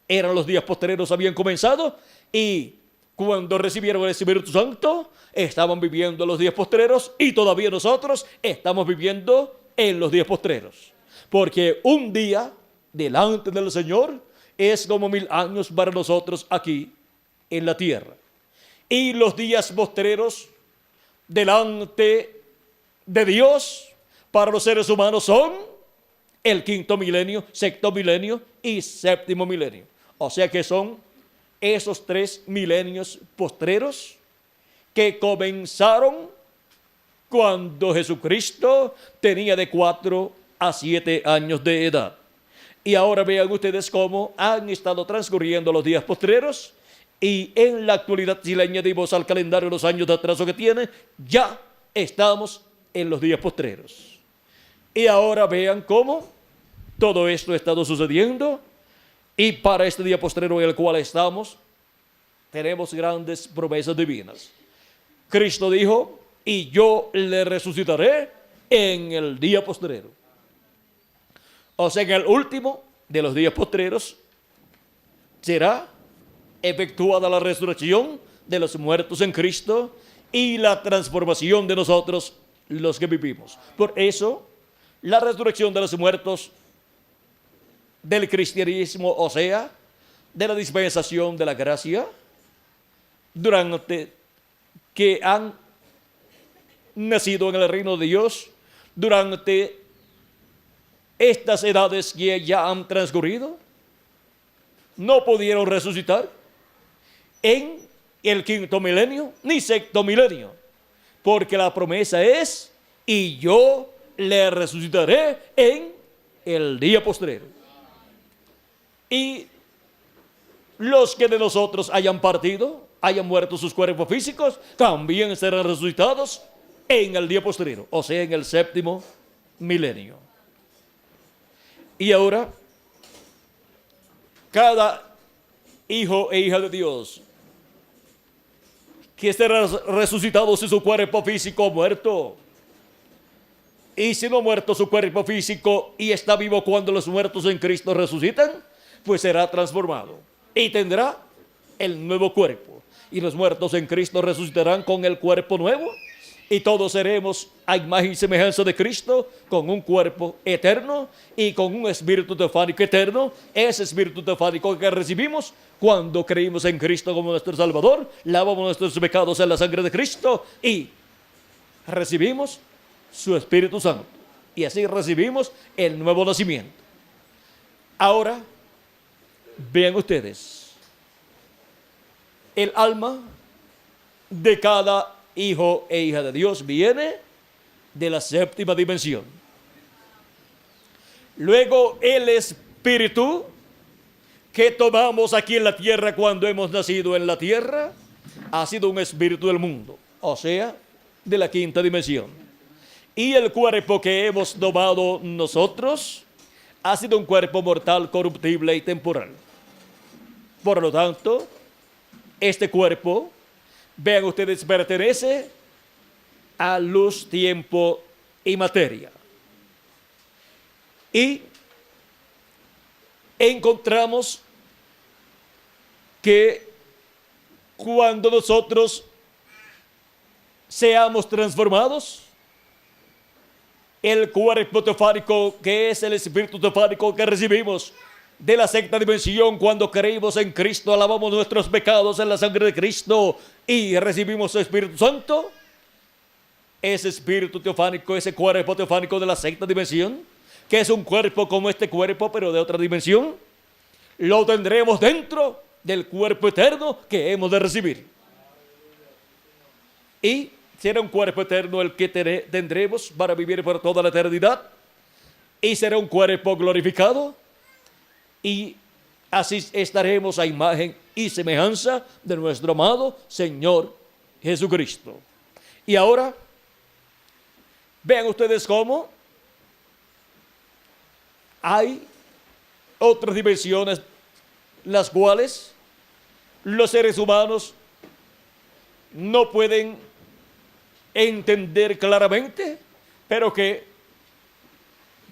eran los días postreros, habían comenzado, y cuando recibieron el Espíritu Santo, estaban viviendo los días postreros, y todavía nosotros estamos viviendo en los días postreros. Porque un día delante del Señor es como 1000 años para nosotros aquí en la tierra. Y los días postreros delante de Dios para los seres humanos son el 5.º milenio, 6.º milenio y 7.º milenio. O sea que son esos 3 milenios postreros que comenzaron cuando Jesucristo tenía de 4 a 7 años de edad. Y ahora vean ustedes cómo han estado transcurriendo los días postreros. Y en la actualidad, si le añadimos al calendario los años de atraso que tiene, ya estamos en los días postreros. Y ahora vean cómo todo esto ha estado sucediendo. Y para este día postrero en el cual estamos, tenemos grandes promesas divinas. Cristo dijo, y yo le resucitaré en el día postrero. O sea, en el último de los días postreros será efectuada la resurrección de los muertos en Cristo y la transformación de nosotros, los que vivimos. Por eso, la resurrección de los muertos del cristianismo, o sea, de la dispensación de la gracia, durante que han nacido en el reino de Dios, durante estas edades que ya han transcurrido, no pudieron resucitar en el quinto milenio ni sexto milenio, porque la promesa es: y yo le resucitaré en el día postrero. Y los que de nosotros hayan partido, hayan muerto sus cuerpos físicos, también serán resucitados en el día postrero, o sea, en el séptimo milenio. Y ahora, cada hijo e hija de Dios que será resucitado si su cuerpo físico muerto, y si no muerto su cuerpo físico y está vivo cuando los muertos en Cristo resucitan, pues será transformado y tendrá el nuevo cuerpo. Y los muertos en Cristo resucitarán con el cuerpo nuevo, y todos seremos a imagen y semejanza de Cristo, con un cuerpo eterno y con un espíritu teofánico eterno. Ese espíritu teofánico que recibimos cuando creímos en Cristo como nuestro Salvador, lavamos nuestros pecados en la sangre de Cristo y recibimos su Espíritu Santo. Y así recibimos el nuevo nacimiento. Ahora, vean ustedes, el alma de cada hijo e hija de Dios viene de la séptima dimensión. Luego, el espíritu que tomamos aquí en la tierra cuando hemos nacido en la tierra ha sido un espíritu del mundo, o sea, de la quinta dimensión. Y el cuerpo que hemos tomado nosotros ha sido un cuerpo mortal, corruptible y temporal. Por lo tanto, este cuerpo, vean ustedes, pertenece a luz, tiempo y materia. Y encontramos que cuando nosotros seamos transformados, el cuerpo teofánico, que es el espíritu teofánico que recibimos de la sexta dimensión cuando creímos en Cristo, alabamos nuestros pecados en la sangre de Cristo y recibimos su Espíritu Santo, ese espíritu teofánico, ese cuerpo teofánico de la sexta dimensión, que es un cuerpo como este cuerpo pero de otra dimensión, lo tendremos dentro del cuerpo eterno que hemos de recibir. Y será un cuerpo eterno el que tendremos para vivir por toda la eternidad, y será un cuerpo glorificado, y así estaremos a imagen y semejanza de nuestro amado Señor Jesucristo. Y ahora, vean ustedes cómo hay otras dimensiones, las cuales los seres humanos no pueden entender claramente, pero que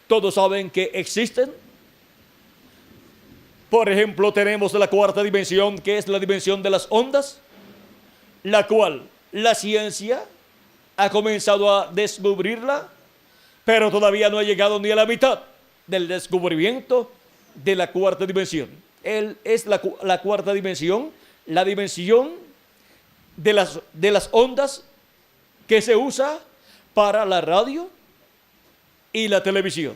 todos saben que existen. Por ejemplo, tenemos la cuarta dimensión, que es la dimensión de las ondas, la cual la ciencia ha comenzado a descubrirla, pero todavía no ha llegado ni a la mitad del descubrimiento de la cuarta dimensión. Es la cuarta dimensión, la dimensión de las ondas que se usa para la radio y la televisión.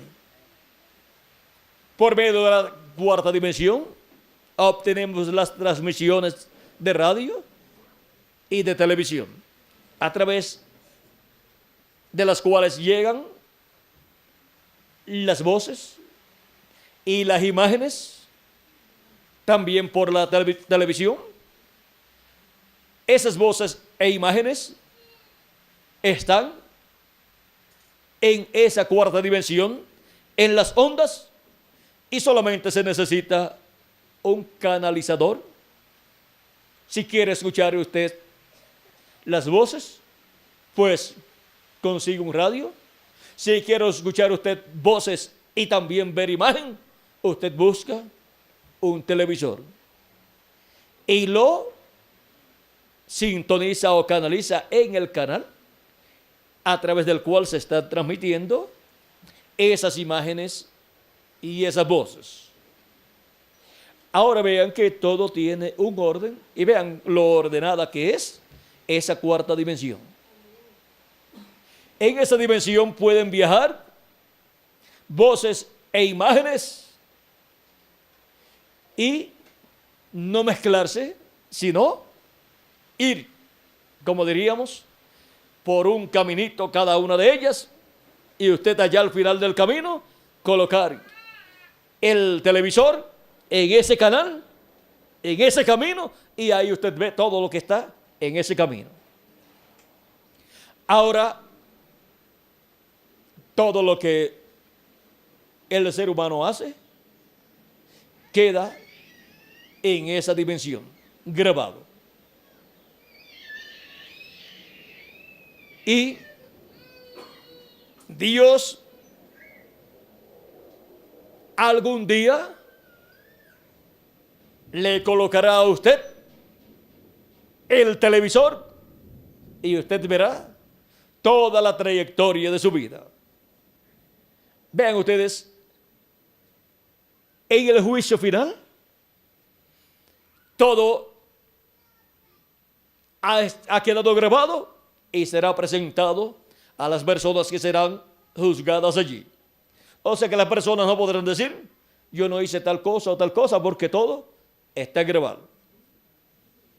Por medio de la cuarta dimensión obtenemos las transmisiones de radio y de televisión, a través de las cuales llegan las voces y las imágenes, también por la televisión. Esas voces e imágenes están en esa cuarta dimensión, en las ondas, y solamente se necesita un canalizador. Si quiere escuchar usted las voces, pues consigue un radio. Si quiere escuchar usted voces y también ver imagen, usted busca un televisor y lo sintoniza o canaliza en el canal a través del cual se están transmitiendo esas imágenes y esas voces. Ahora vean que todo tiene un orden y vean lo ordenada que es esa cuarta dimensión. En esa dimensión pueden viajar voces e imágenes y no mezclarse, sino ir, como diríamos, por un caminito cada una de ellas, y usted allá al final del camino colocar el televisor en ese canal, en ese camino, y ahí usted ve todo lo que está en ese camino. Ahora, todo lo que el ser humano hace queda en esa dimensión, grabado. Y Dios algún día le colocará a usted el televisor y usted verá toda la trayectoria de su vida. Vean ustedes, en el juicio final, todo ha quedado grabado y será presentado a las personas que serán juzgadas allí. O sea que las personas no podrán decir, yo no hice tal cosa o tal cosa, porque todo está grabado.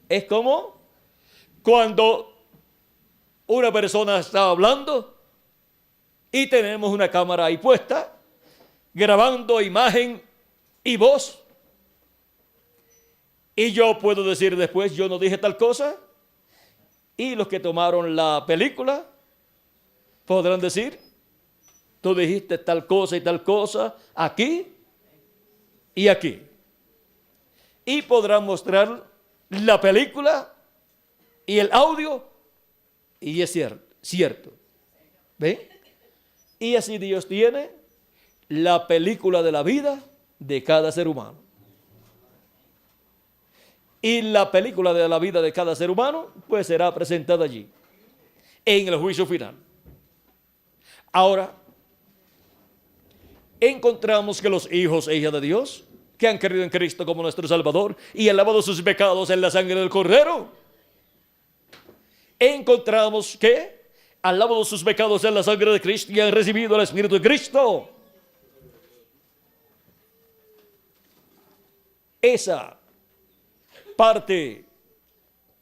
Es como cuando una persona está hablando y tenemos una cámara ahí puesta, grabando imagen y voz. Y yo puedo decir después, yo no dije tal cosa. Y los que tomaron la película podrán decir, tú dijiste tal cosa y tal cosa aquí y aquí. Y podrán mostrar la película y el audio, y es cierto. ¿Ven? Y así Dios tiene la película de la vida de cada ser humano. Y la película de la vida de cada ser humano, pues será presentada allí, en el juicio final. Ahora, encontramos que los hijos e hijas de Dios, que han creído en Cristo como nuestro Salvador y han lavado sus pecados en la sangre del Cordero, encontramos que han lavado sus pecados en la sangre de Cristo y han recibido el Espíritu de Cristo. Esa parte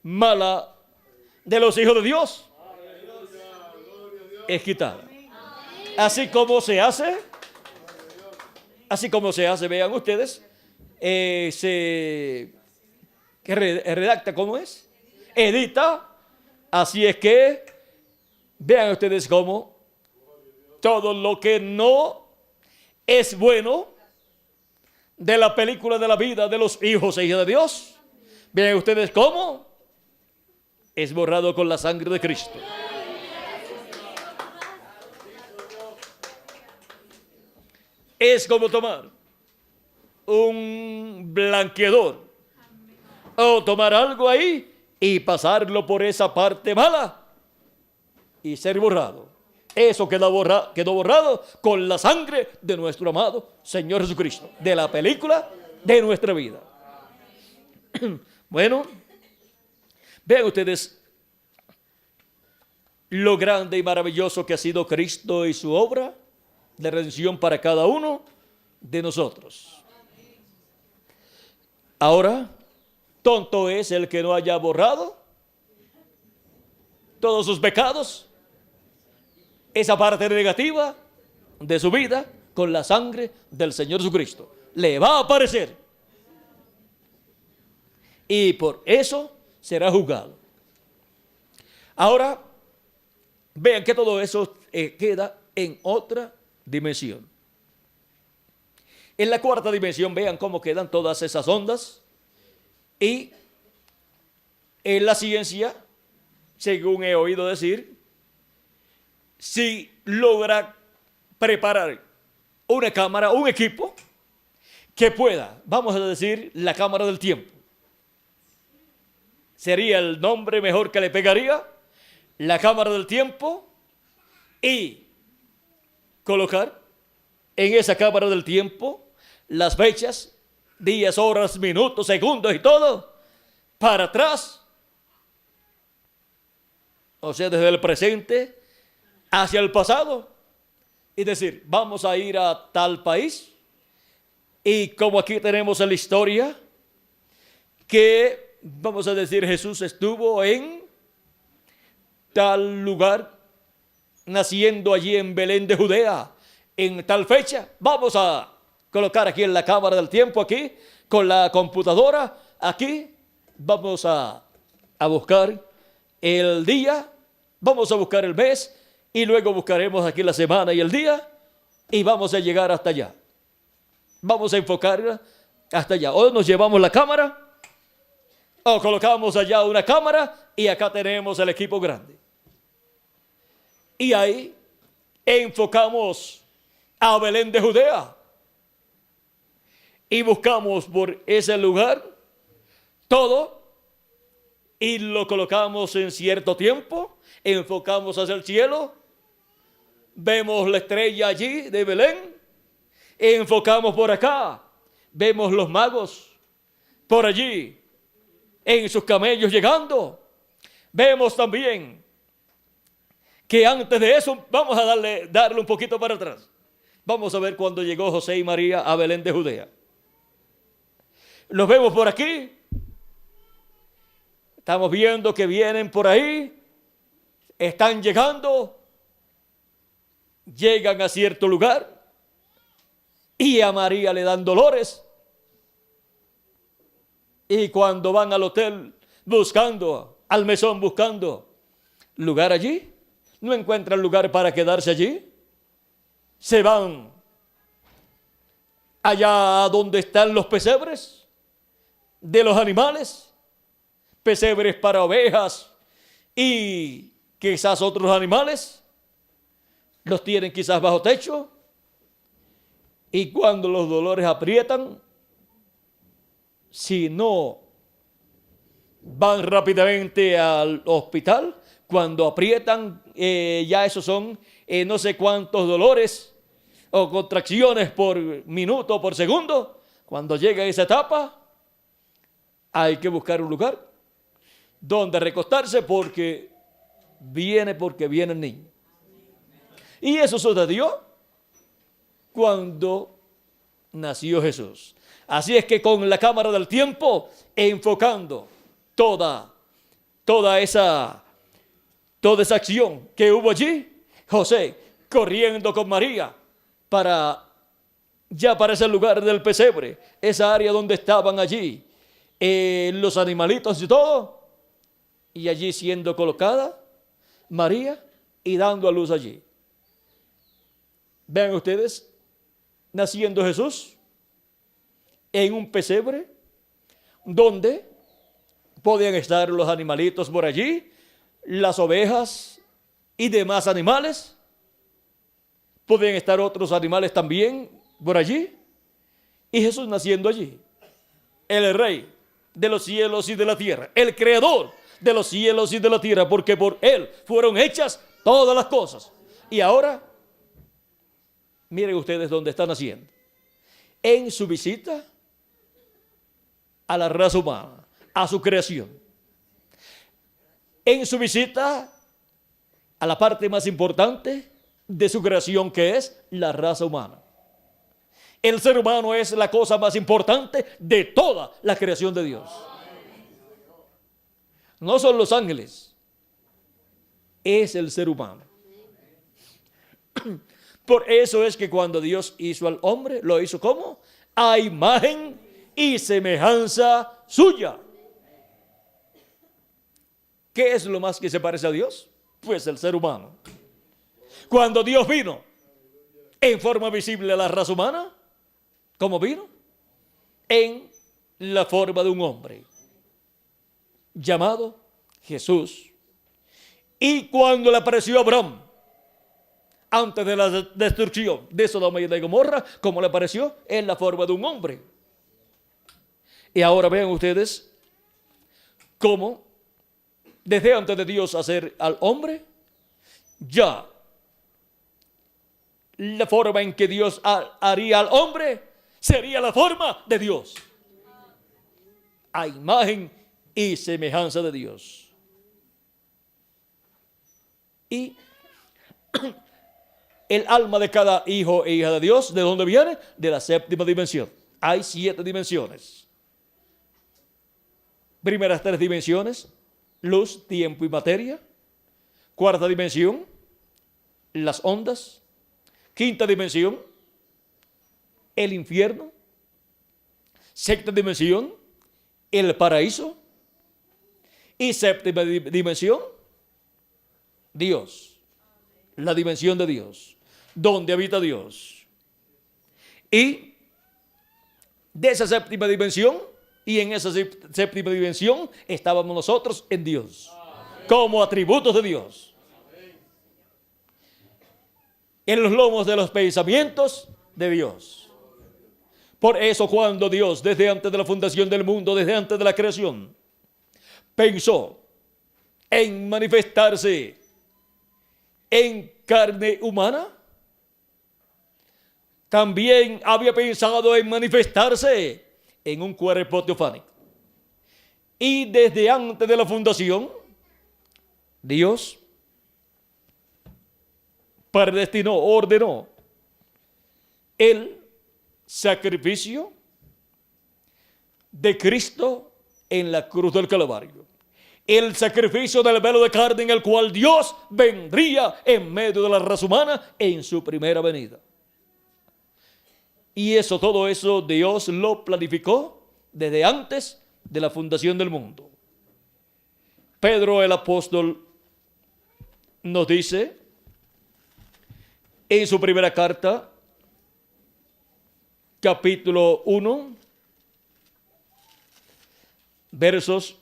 mala de los hijos de Dios es quitada. Así como se hace, vean ustedes, se redacta, ¿cómo es? Edita. Así es que vean ustedes cómo todo lo que no es bueno de la película de la vida de los hijos e hijas de Dios, vean ustedes cómo es borrado con la sangre de Cristo. Es como tomar un blanqueador o tomar algo ahí y pasarlo por esa parte mala y ser borrado. Eso quedó borrado con la sangre de nuestro amado Señor Jesucristo, de la película de nuestra vida. Bueno, vean ustedes lo grande y maravilloso que ha sido Cristo y su obra de redención para cada uno de nosotros. Ahora, tonto es el que no haya borrado todos sus pecados, esa parte negativa de su vida, con la sangre del Señor Jesucristo. Le va a aparecer. Y por eso será juzgado. Ahora, vean que todo eso queda en otra dimensión. En la cuarta dimensión, vean cómo quedan todas esas ondas. Y en la ciencia, según he oído decir, si logra preparar una cámara, un equipo que pueda, vamos a decir, la cámara del tiempo. Sería el nombre mejor que le pegaría, la cámara del tiempo, y colocar en esa cámara del tiempo las fechas, días, horas, minutos, segundos y todo para atrás. O sea, desde el presente hacia el pasado. Y decir, vamos a ir a tal país. Y como aquí tenemos en la historia que, vamos a decir, Jesús estuvo en tal lugar, naciendo allí en Belén de Judea, en tal fecha. Vamos a colocar aquí en la cámara del tiempo, aquí, con la computadora, aquí. Vamos a buscar el día, vamos a buscar el mes, y luego buscaremos aquí la semana y el día, y vamos a llegar hasta allá. Vamos a enfocar hasta allá. O nos llevamos la cámara, o colocamos allá una cámara, y acá tenemos el equipo grande. Y ahí enfocamos a Belén de Judea. Y buscamos por ese lugar todo, y lo colocamos en cierto tiempo, enfocamos hacia el cielo, vemos la estrella allí de Belén, enfocamos por acá, vemos los magos por allí, en sus camellos llegando. Vemos también que antes de eso, vamos a darle un poquito para atrás. Vamos a ver cuando llegó José y María a Belén de Judea. Los vemos por aquí. Estamos viendo que vienen por ahí. Están llegando. Llegan a cierto lugar. Y a María le dan dolores. Y cuando van al hotel buscando, al mesón buscando lugar allí, no encuentran lugar para quedarse allí. Se van allá donde están los pesebres de los animales, pesebres para ovejas y quizás otros animales, los tienen quizás bajo techo, y cuando los dolores aprietan, si no van rápidamente al hospital, cuando aprietan, ya esos son no sé cuántos dolores o contracciones por minuto o por segundo. Cuando llega esa etapa, hay que buscar un lugar donde recostarse porque viene el niño. Y eso sucedió cuando nació Jesús. Así es que con la cámara del tiempo, enfocando toda esa acción que hubo allí, José corriendo con María para ese lugar del pesebre, esa área donde estaban allí los animalitos y todo, y allí siendo colocada María y dando a luz allí. Vean ustedes, naciendo Jesús en un pesebre donde podían estar los animalitos por allí, las ovejas y demás animales. Podían estar otros animales también por allí. Y Jesús naciendo allí, el Rey de los cielos y de la tierra, el Creador de los cielos y de la tierra, porque por Él fueron hechas todas las cosas. Y ahora, miren ustedes dónde está naciendo. En su visita a la raza humana, a su creación. En su visita a la parte más importante de su creación, que es la raza humana. El ser humano es la cosa más importante de toda la creación de Dios. No son los ángeles, es el ser humano. Por eso es que cuando Dios hizo al hombre, lo hizo ¿cómo? A imagen y semejanza suya. ¿Qué es lo más que se parece a Dios? Pues el ser humano. Cuando Dios vino en forma visible a la raza humana, ¿cómo vino? En la forma de un hombre llamado Jesús. Y cuando le apareció a antes de la destrucción de Sodoma y de Gomorra, como le pareció, en la forma de un hombre. Y ahora vean ustedes cómo desde antes de Dios hacer al hombre, ya la forma en que Dios haría al hombre sería la forma de Dios, a imagen y semejanza de Dios. Y el alma de cada hijo e hija de Dios, ¿de dónde viene? De la séptima dimensión. Hay 7 dimensiones. Primeras 3 dimensiones: luz, tiempo y materia. Cuarta dimensión: las ondas. Quinta dimensión: el infierno. Sexta dimensión: el paraíso. Y séptima dimensión: Dios. La dimensión de Dios, donde habita Dios. Y de esa séptima dimensión, y en esa séptima dimensión estábamos nosotros en Dios, como atributos de Dios. En los lomos de los pensamientos de Dios. Por eso cuando Dios, desde antes de la fundación del mundo, desde antes de la creación, pensó en manifestarse en carne humana, también había pensado en manifestarse en un cuerpo teofánico. Y desde antes de la fundación, Dios predestinó, ordenó el sacrificio de Cristo en la cruz del Calvario. El sacrificio del velo de carne en el cual Dios vendría en medio de la raza humana en su primera venida. Y eso, todo eso Dios lo planificó desde antes de la fundación del mundo. Pedro el apóstol nos dice en su primera carta, capítulo 1, versos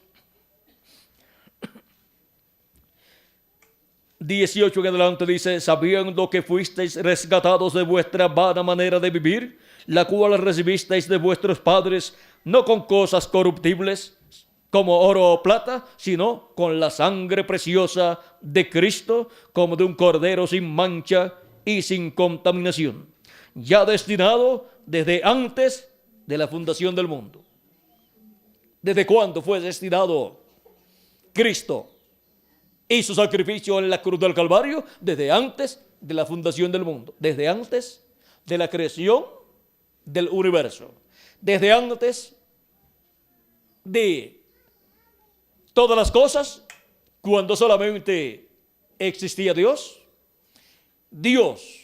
18 en adelante, dice: sabiendo que fuisteis rescatados de vuestra vana manera de vivir, la cual recibisteis de vuestros padres, no con cosas corruptibles como oro o plata, sino con la sangre preciosa de Cristo, como de un cordero sin mancha y sin contaminación, ya destinado desde antes de la fundación del mundo. ¿Desde cuándo fue destinado Cristo y su sacrificio en la cruz del Calvario? Desde antes de la fundación del mundo, desde antes de la creación del universo, desde antes de todas las cosas, cuando solamente existía Dios. Dios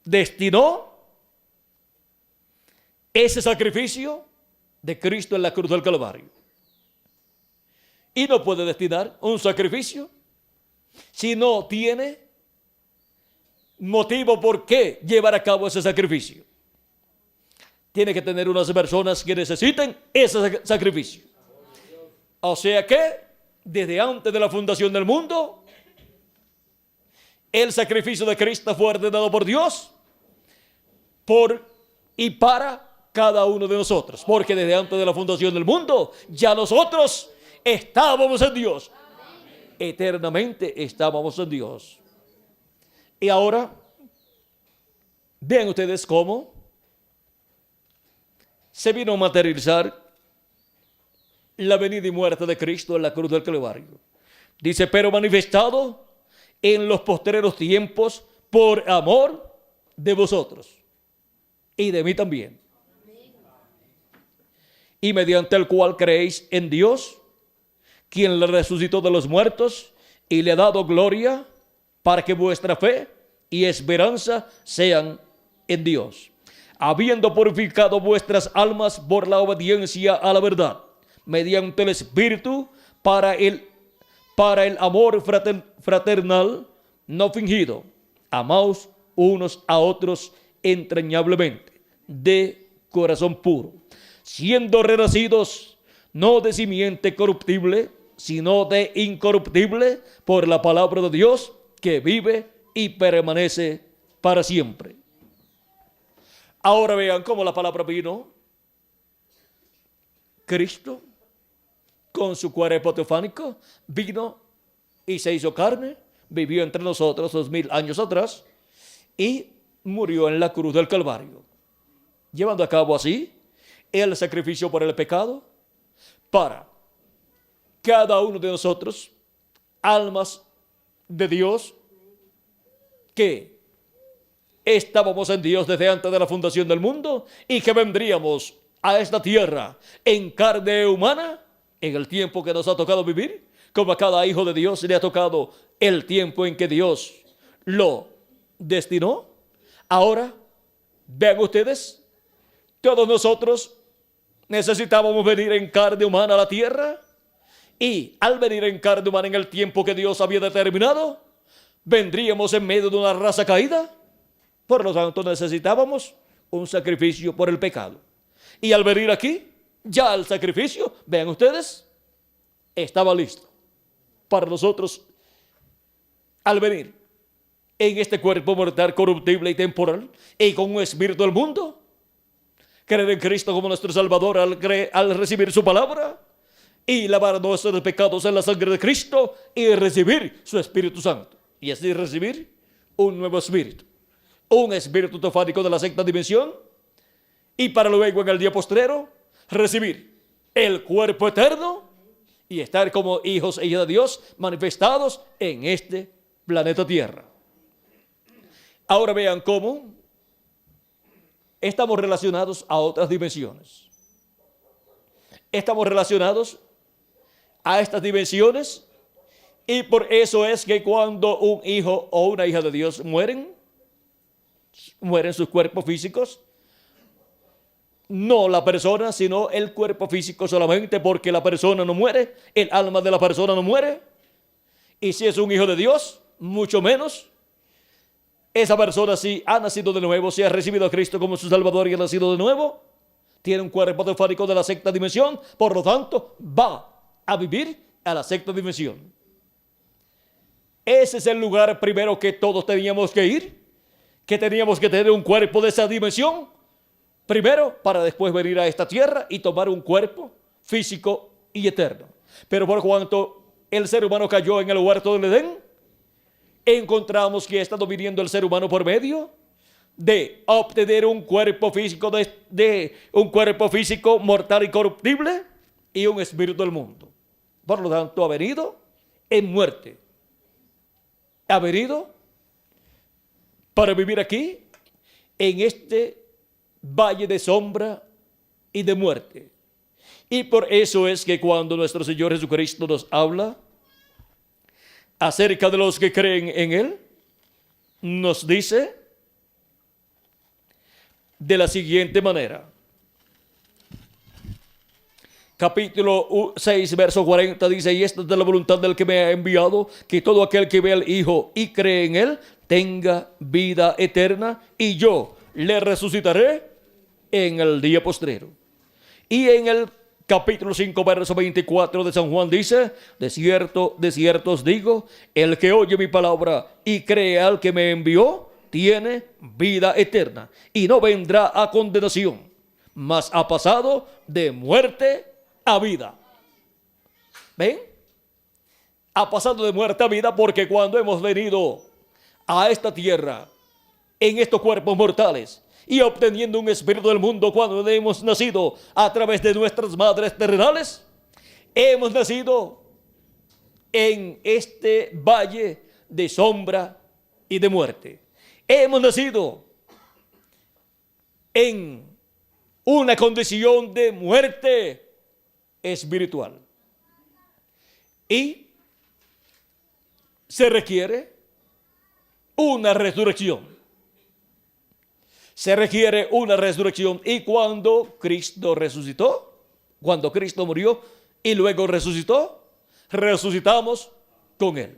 destinó ese sacrificio de Cristo en la cruz del Calvario. Y no puede destinar un sacrificio si no tiene motivo por qué llevar a cabo ese sacrificio. Tiene que tener unas personas que necesiten ese sacrificio. O sea que, desde antes de la fundación del mundo, el sacrificio de Cristo fue ordenado por Dios por y para cada uno de nosotros. Porque desde antes de la fundación del mundo, ya nosotros estábamos en Dios. Eternamente estábamos en Dios. Y ahora, vean ustedes cómo se vino a materializar la venida y muerte de Cristo en la cruz del Calvario. Dice: pero manifestado en los postreros tiempos por amor de vosotros y de mí también. Y mediante el cual creéis en Dios, quien le resucitó de los muertos y le ha dado gloria, para que vuestra fe y esperanza sean en Dios, habiendo purificado vuestras almas por la obediencia a la verdad, mediante el Espíritu, para el amor fraternal no fingido. Amaos unos a otros entrañablemente, de corazón puro, siendo renacidos no de simiente corruptible, sino de incorruptible, por la palabra de Dios que vive y permanece para siempre. Ahora vean cómo la palabra vino. Cristo, con su cuerpo teofánico, vino y se hizo carne, vivió entre nosotros 2000 años atrás y murió en la cruz del Calvario, llevando a cabo así el sacrificio por el pecado para cada uno de nosotros, almas de Dios, que estábamos en Dios desde antes de la fundación del mundo y que vendríamos a esta tierra en carne humana en el tiempo que nos ha tocado vivir, como a cada hijo de Dios le ha tocado el tiempo en que Dios lo destinó. Ahora, vean ustedes, todos nosotros necesitábamos venir en carne humana a la tierra, y al venir en carne humana en el tiempo que Dios había determinado, vendríamos en medio de una raza caída. Por lo tanto, necesitábamos un sacrificio por el pecado. Y al venir aquí, ya el sacrificio, vean ustedes, estaba listo para nosotros. Al venir en este cuerpo mortal, corruptible y temporal, y con un espíritu del mundo, creer en Cristo como nuestro Salvador al recibir su palabra y lavar nuestros pecados en la sangre de Cristo y recibir su Espíritu Santo. Y así recibir un nuevo espíritu, un espíritu teofánico de la sexta dimensión, y para luego en el día postrero recibir el cuerpo eterno y estar como hijos e hijas de Dios manifestados en este planeta Tierra. Ahora vean cómo estamos relacionados a otras dimensiones. Estamos relacionados a estas dimensiones, y por eso es que cuando un hijo o una hija de Dios mueren sus cuerpos físicos, no la persona, sino el cuerpo físico solamente, porque la persona no muere, el alma de la persona no muere. Y si es un hijo de Dios, mucho menos. Esa persona, si ha nacido de nuevo, si ha recibido a Cristo como su Salvador y ha nacido de nuevo, tiene un cuerpo teofánico de la sexta dimensión, por lo tanto, va a vivir a la sexta dimensión. Ese es el lugar primero que todos teníamos que ir, que teníamos que tener un cuerpo de esa dimensión, primero, para después venir a esta tierra y tomar un cuerpo físico y eterno. Pero por cuanto el ser humano cayó en el huerto del Edén, encontramos que está viniendo el ser humano por medio de obtener un cuerpo físico un cuerpo físico mortal y corruptible y un espíritu del mundo. Por lo tanto, ha venido en muerte. Ha venido para vivir aquí en este valle de sombra y de muerte. Y por eso es que cuando nuestro Señor Jesucristo nos habla acerca de los que creen en Él, nos dice de la siguiente manera. Capítulo 6, verso 40 dice: y esta es de la voluntad del que me ha enviado, que todo aquel que ve al Hijo y cree en Él tenga vida eterna, y yo le resucitaré en el día postrero. Y en el capítulo 5, verso 24 de San Juan dice: de cierto os digo, el que oye mi palabra y cree al que me envió, tiene vida eterna, y no vendrá a condenación, mas ha pasado de muerte a vida. ¿Ven? Ha pasado de muerte a vida, porque cuando hemos venido a esta tierra, en estos cuerpos mortales, y obteniendo un espíritu del mundo, cuando hemos nacido a través de nuestras madres terrenales, hemos nacido en este valle de sombra y de muerte. Hemos nacido en una condición de muerte espiritual. Y se requiere una resurrección. Se requiere una resurrección. Y cuando Cristo resucitó, cuando Cristo murió y luego resucitó, resucitamos con Él.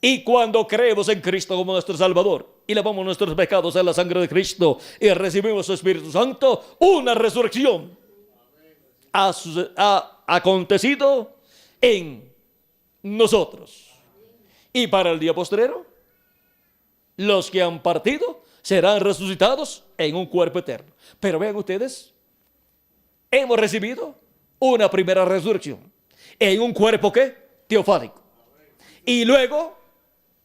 Y cuando creemos en Cristo como nuestro Salvador y lavamos nuestros pecados en la sangre de Cristo y recibimos su Espíritu Santo, una resurrección ha acontecido en nosotros. Y para el día postrero, los que han partido serán resucitados en un cuerpo eterno. Pero vean ustedes, hemos recibido una primera resurrección en un cuerpo ¿qué? Teofánico. Y luego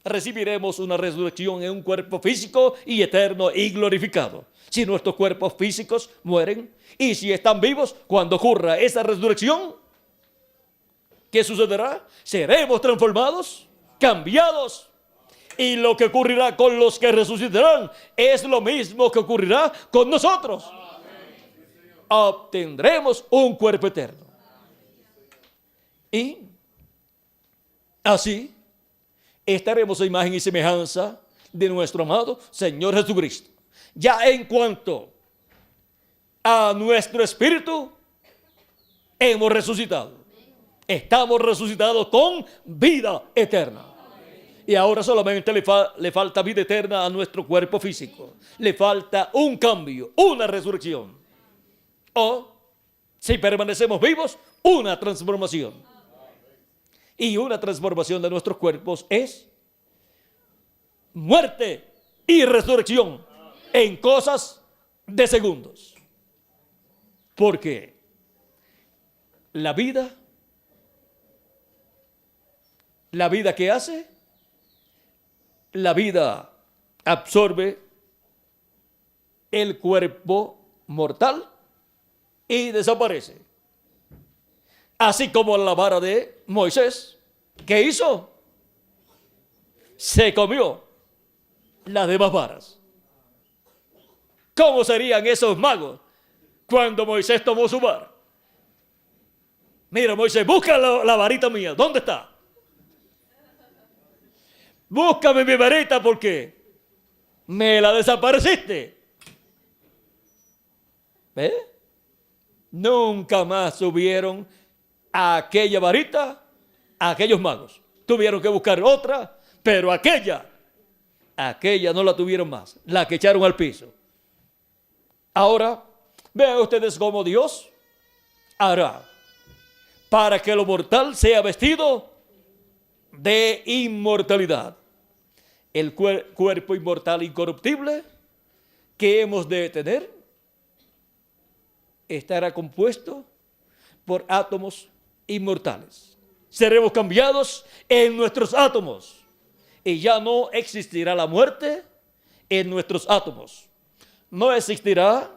recibiremos una resurrección en un cuerpo físico y eterno y glorificado. Si nuestros cuerpos físicos mueren y si están vivos, cuando ocurra esa resurrección, ¿qué sucederá? Seremos transformados, cambiados. Y lo que ocurrirá con los que resucitarán es lo mismo que ocurrirá con nosotros. Obtendremos un cuerpo eterno. Y así estaremos a imagen y semejanza de nuestro amado Señor Jesucristo. Ya en cuanto a nuestro espíritu, hemos resucitado. Estamos resucitados con vida eterna. Y ahora solamente le falta vida eterna a nuestro cuerpo físico. Le falta un cambio, una resurrección. O, si permanecemos vivos, una transformación. Y una transformación de nuestros cuerpos es muerte y resurrección en cosas de segundos. Porque la vida que hace, la vida absorbe el cuerpo mortal y desaparece. Así como la vara de Moisés, ¿qué hizo? Se comió las demás varas. ¿Cómo serían esos magos cuando Moisés tomó su vara? Mira, Moisés, busca la varita mía. ¿Dónde está? Búscame mi varita porque me la desapareciste. ¿Ves? Nunca más subieron a aquella varita a aquellos magos. Tuvieron que buscar otra, pero aquella no la tuvieron más. La que echaron al piso. Ahora, vean ustedes cómo Dios hará para que lo mortal sea vestido de inmortalidad. El cuerpo inmortal incorruptible que hemos de tener estará compuesto por átomos inmortales. Seremos cambiados en nuestros átomos y ya no existirá la muerte en nuestros átomos. No existirá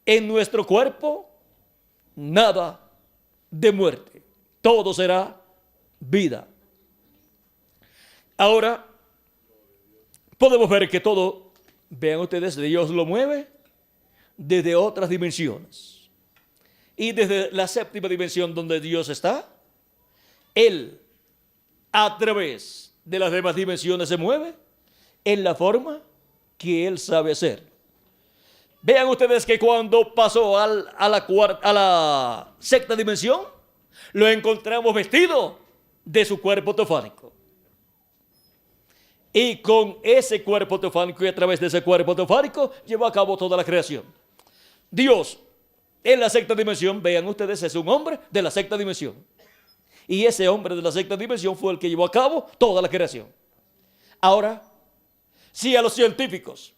en nuestro cuerpo nada de muerte. Todo será vida. Ahora, podemos ver que todo, vean ustedes, Dios lo mueve desde otras dimensiones. Y desde la séptima dimensión donde Dios está, Él, a través de las demás dimensiones, se mueve en la forma que Él sabe hacer. Vean ustedes que cuando pasó a la sexta dimensión, lo encontramos vestido de su cuerpo teofánico. Y con ese cuerpo teofánico y a través de ese cuerpo teofánico llevó a cabo toda la creación. Dios, en la sexta dimensión, vean ustedes, es un hombre de la sexta dimensión. Y ese hombre de la sexta dimensión fue el que llevó a cabo toda la creación. Ahora, si a los científicos,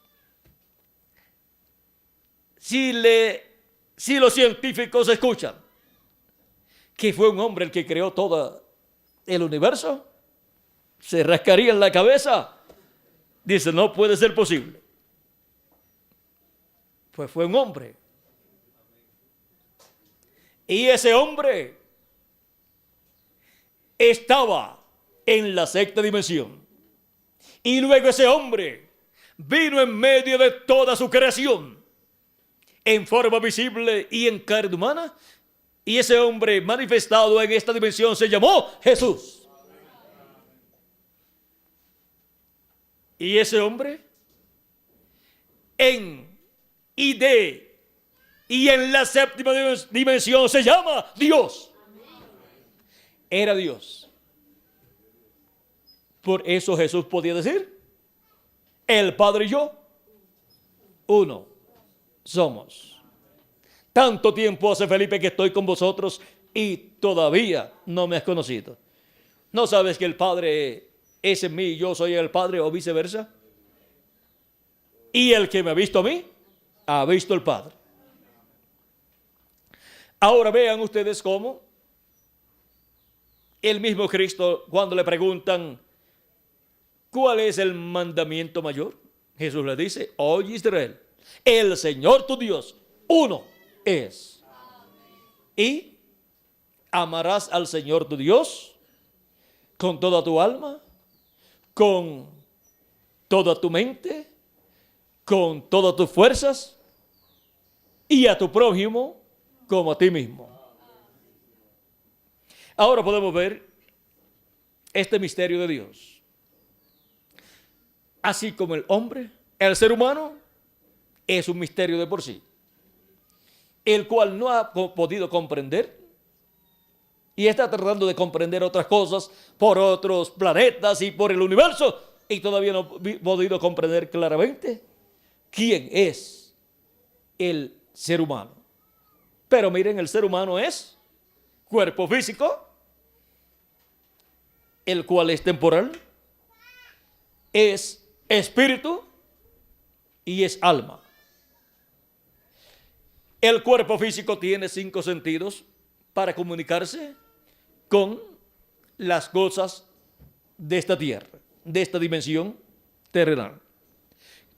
si los científicos escuchan que fue un hombre el que creó todo el universo, se rascarían la cabeza. Dice, no puede ser posible. Pues fue un hombre. Y ese hombre estaba en la sexta dimensión. Y luego ese hombre vino en medio de toda su creación, en forma visible y en carne humana. Y ese hombre manifestado en esta dimensión se llamó Jesús. Y ese hombre en la séptima dimensión se llama Dios. Era Dios. Por eso Jesús podía decir, el Padre y yo, uno somos. Tanto tiempo hace, Felipe, que estoy con vosotros y todavía no me has conocido. ¿No sabes que el Padre es en mí y yo soy el Padre, o viceversa. Y el que me ha visto a mí, ha visto al Padre. Ahora vean ustedes cómo el mismo Cristo, cuando le preguntan ¿cuál es el mandamiento mayor? Jesús le dice: oye Israel, el Señor tu Dios, uno es. Y amarás al Señor tu Dios con toda tu alma, con toda tu mente, con todas tus fuerzas, y a tu prójimo como a ti mismo. Ahora podemos ver este misterio de Dios. Así como el hombre, el ser humano, es un misterio de por sí, el cual no ha podido comprender y está tratando de comprender otras cosas por otros planetas y por el universo, y todavía no ha podido comprender claramente quién es el ser humano. Pero miren, el ser humano es cuerpo físico, el cual es temporal, es espíritu y es alma. El cuerpo físico tiene 5 sentidos para comunicarse con las cosas de esta tierra, de esta dimensión terrenal,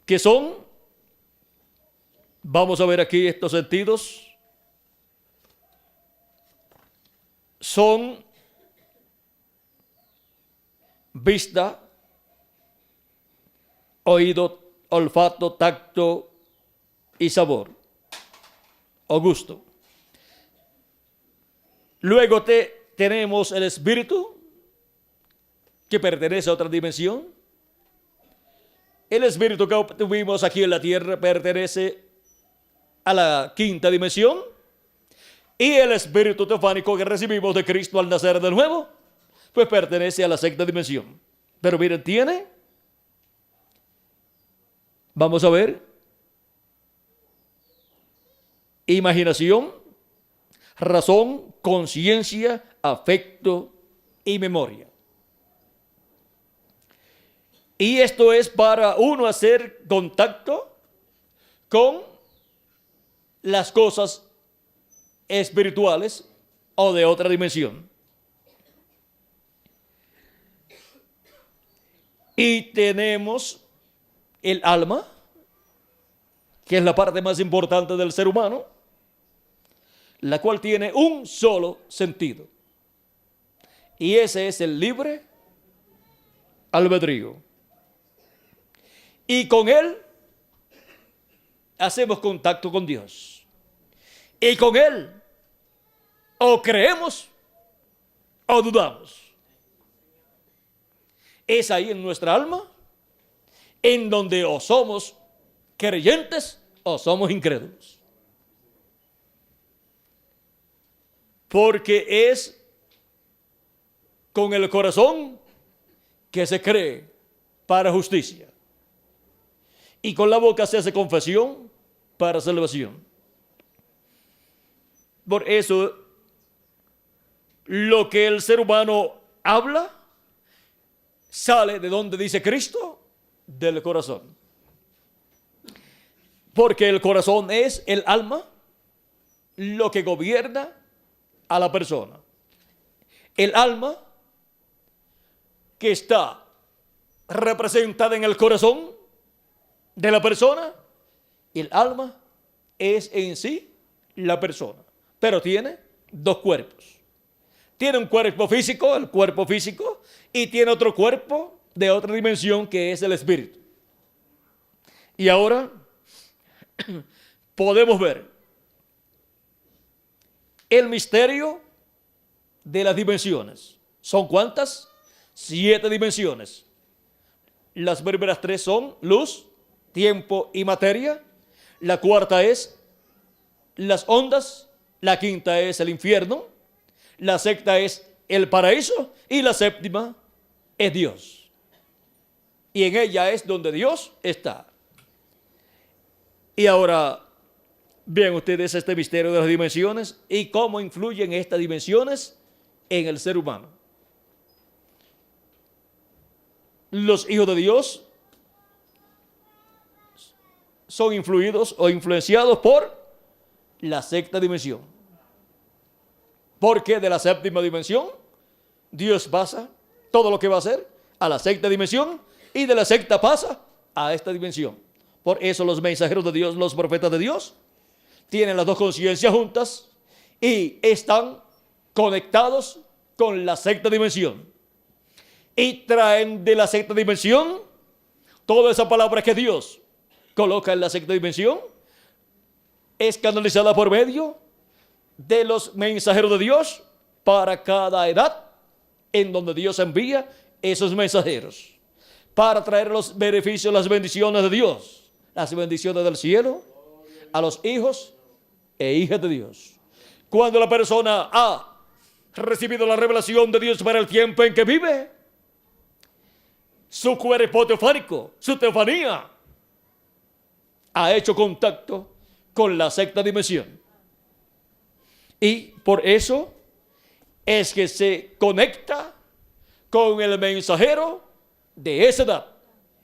que son, vamos a ver aquí estos sentidos, son vista, oído, olfato, tacto y sabor o gusto. Luego tenemos el espíritu, que pertenece a otra dimensión. El espíritu que tuvimos aquí en la tierra pertenece a la 5ª dimensión. Y el espíritu teofánico que recibimos de Cristo al nacer de nuevo, pues pertenece a la 6ª dimensión. Pero miren, tiene, vamos a ver, imaginación, razón, conciencia, afecto y memoria. Y esto es para uno hacer contacto con las cosas espirituales o de otra dimensión. Y tenemos el alma, que es la parte más importante del ser humano, la cual tiene un solo sentido. Y ese es el libre albedrío. Y con él hacemos contacto con Dios. Y con él o creemos o dudamos. Es ahí en nuestra alma en donde o somos creyentes o somos incrédulos. Porque es con el corazón que se cree para justicia, y con la boca se hace confesión para salvación. Por eso, lo que el ser humano habla sale de donde dice Cristo, del corazón. Porque el corazón es el alma, lo que gobierna a la persona. El alma, que está representada en el corazón de la persona, y el alma es en sí la persona, pero tiene 2 cuerpos. Tiene un cuerpo físico, el cuerpo físico, y tiene otro cuerpo de otra dimensión que es el espíritu. Y ahora podemos ver el misterio de las dimensiones. ¿Son cuántas? 7 dimensiones. Las primeras 3 son luz, tiempo y materia. La 4ª es las ondas. La 5ª es el infierno. La 6ª es el paraíso. Y la 7ª es Dios. Y en ella es donde Dios está. Y ahora vean ustedes este misterio de las dimensiones y cómo influyen estas dimensiones en el ser humano. los hijos de Dios son influidos o influenciados por la sexta dimensión. Porque de la séptima dimensión, Dios pasa todo lo que va a hacer a la sexta dimensión, y de la sexta pasa a esta dimensión. Por eso los mensajeros de Dios, los profetas de Dios, tienen las dos conciencias juntas y están conectados con la sexta dimensión. Y traen de la sexta dimensión toda esa palabra que Dios coloca en la sexta dimensión, es canalizada por medio de los mensajeros de Dios para cada edad en donde Dios envía esos mensajeros para traer los beneficios, las bendiciones de Dios, las bendiciones del cielo a los hijos e hijas de Dios. Cuando la persona ha recibido la revelación de Dios para el tiempo en que vive, su cuerpo teofánico, su teofanía, ha hecho contacto con la sexta dimensión. Y por eso es que se conecta con el mensajero de esa edad,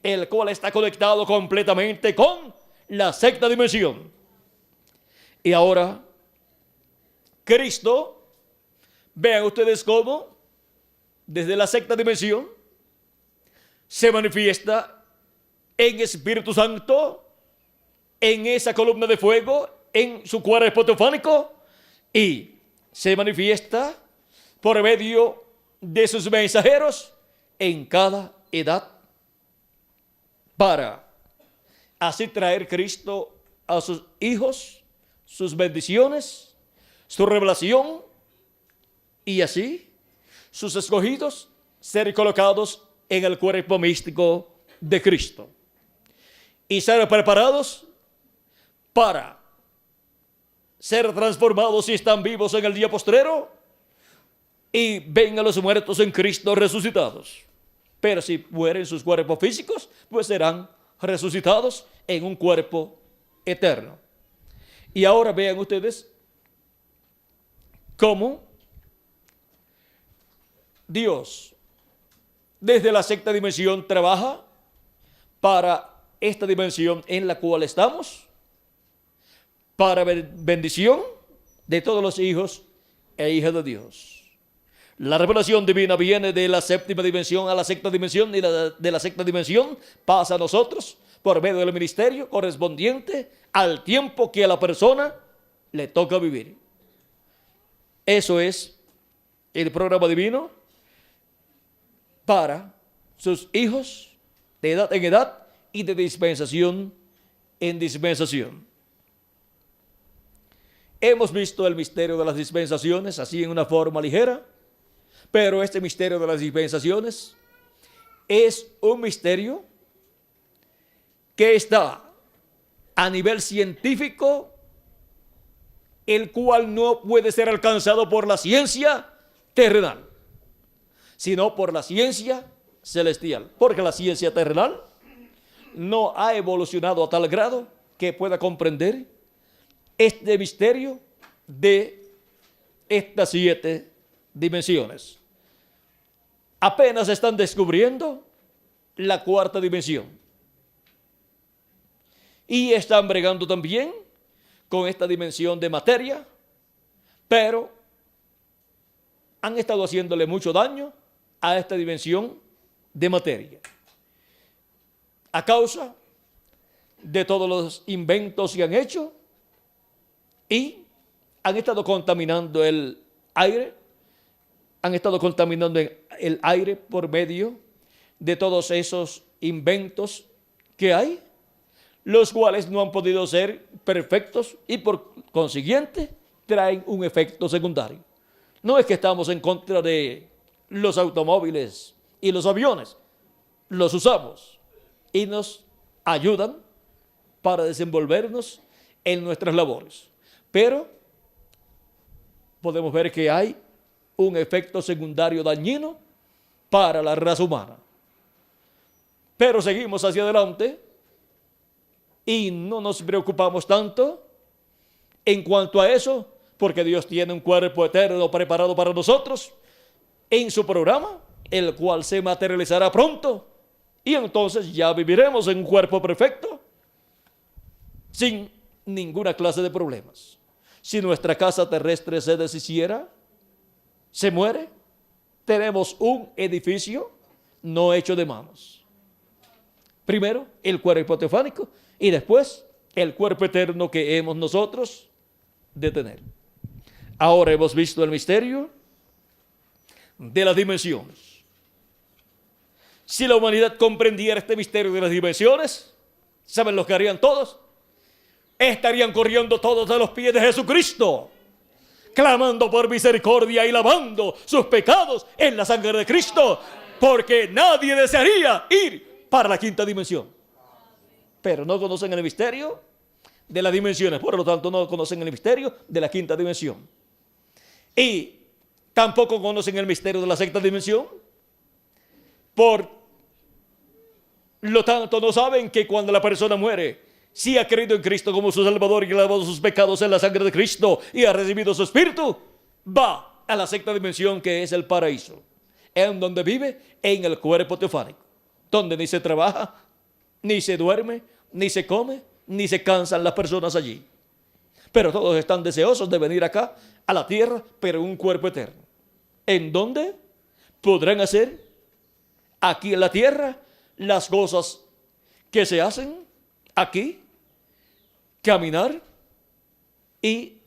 el cual está conectado completamente con la sexta dimensión. Y ahora, Cristo, vean ustedes cómo desde la sexta dimensión se manifiesta en Espíritu Santo, en esa columna de fuego, en su cuerpo teofánico, y se manifiesta por medio de sus mensajeros en cada edad, para así traer Cristo a sus hijos, sus bendiciones, su revelación, y así sus escogidos ser colocados en el cuerpo místico de Cristo y ser preparados para ser transformados si están vivos en el día postrero y ven a los muertos en Cristo resucitados. Pero si mueren sus cuerpos físicos, pues serán resucitados en un cuerpo eterno. Y ahora vean ustedes cómo Dios desde la sexta dimensión trabaja para esta dimensión en la cual estamos, para bendición de todos los hijos e hijas de Dios. La revelación divina viene de la séptima dimensión a la sexta dimensión, y de la sexta dimensión pasa a nosotros por medio del ministerio correspondiente al tiempo que a la persona le toca vivir. Eso es el programa divino para sus hijos de edad en edad y de dispensación en dispensación. Hemos visto el misterio de las dispensaciones así en una forma ligera, pero este misterio de las dispensaciones es un misterio que está a nivel científico, el cual no puede ser alcanzado por la ciencia terrenal, sino por la ciencia celestial, porque la ciencia terrenal no ha evolucionado a tal grado que pueda comprender este misterio de estas 7 dimensiones. Apenas están descubriendo la 4ª dimensión y están bregando también con esta dimensión de materia, pero han estado haciéndole mucho daño a esta dimensión de materia a causa de todos los inventos que han hecho, y han estado contaminando el aire, han estado contaminando el aire por medio de todos esos inventos que hay, los cuales no han podido ser perfectos y por consiguiente traen un efecto secundario. No es que estamos en contra de los automóviles y los aviones, los usamos y nos ayudan para desenvolvernos en nuestras labores. Pero podemos ver que hay un efecto secundario dañino para la raza humana. Pero seguimos hacia adelante y no nos preocupamos tanto en cuanto a eso, porque Dios tiene un cuerpo eterno preparado para nosotros en su programa, el cual se materializará pronto Y entonces ya viviremos en un cuerpo perfecto, sin ninguna clase de problemas. Si nuestra casa terrestre se deshiciera, se muere, tenemos un edificio no hecho de manos. Primero, el cuerpo teofánico y después el cuerpo eterno que hemos nosotros de tener. Ahora hemos visto el misterio de las dimensiones. Si la humanidad comprendiera este misterio de las dimensiones, ¿saben lo que harían todos? Estarían corriendo todos a los pies de Jesucristo, clamando por misericordia y lavando sus pecados en la sangre de Cristo, porque nadie desearía ir para la quinta dimensión. Pero no conocen el misterio de las dimensiones, por lo tanto no conocen el misterio de la quinta dimensión. Y tampoco conocen el misterio de la sexta dimensión. Por lo tanto no saben que cuando la persona muere, si ha creído en Cristo como su Salvador y ha lavado sus pecados en la sangre de Cristo y ha recibido su Espíritu, va a la sexta dimensión, que es el paraíso, en donde vive en el cuerpo teofánico, donde ni se trabaja, ni se duerme, ni se come, ni se cansan las personas allí. Pero todos están deseosos de venir acá, a la tierra, pero en un cuerpo eterno, en donde podrán hacer aquí en la tierra las cosas que se hacen aquí, caminar y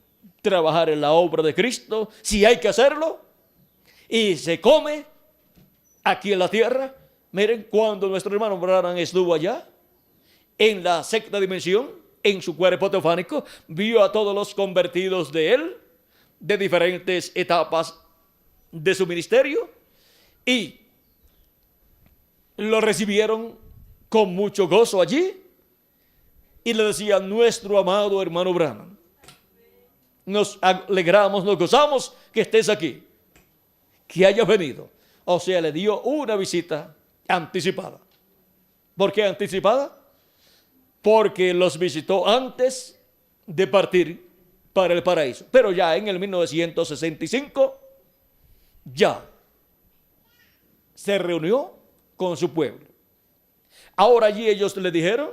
trabajar en la obra de Cristo, si hay que hacerlo, y se come aquí en la tierra. Miren, cuando nuestro hermano Branham estuvo allá, en la sexta dimensión, en su cuerpo teofánico, vio a todos los convertidos de él, de diferentes etapas de su ministerio, y lo recibieron con mucho gozo allí, y le decían: nuestro amado hermano Branham, nos alegramos, nos gozamos que estés aquí, que hayas venido. O sea, le dio una visita anticipada. ¿Por qué anticipada? Porque los visitó antes de partir para el paraíso. Pero ya en el 1965, ya se reunió con su pueblo. Ahora allí ellos le dijeron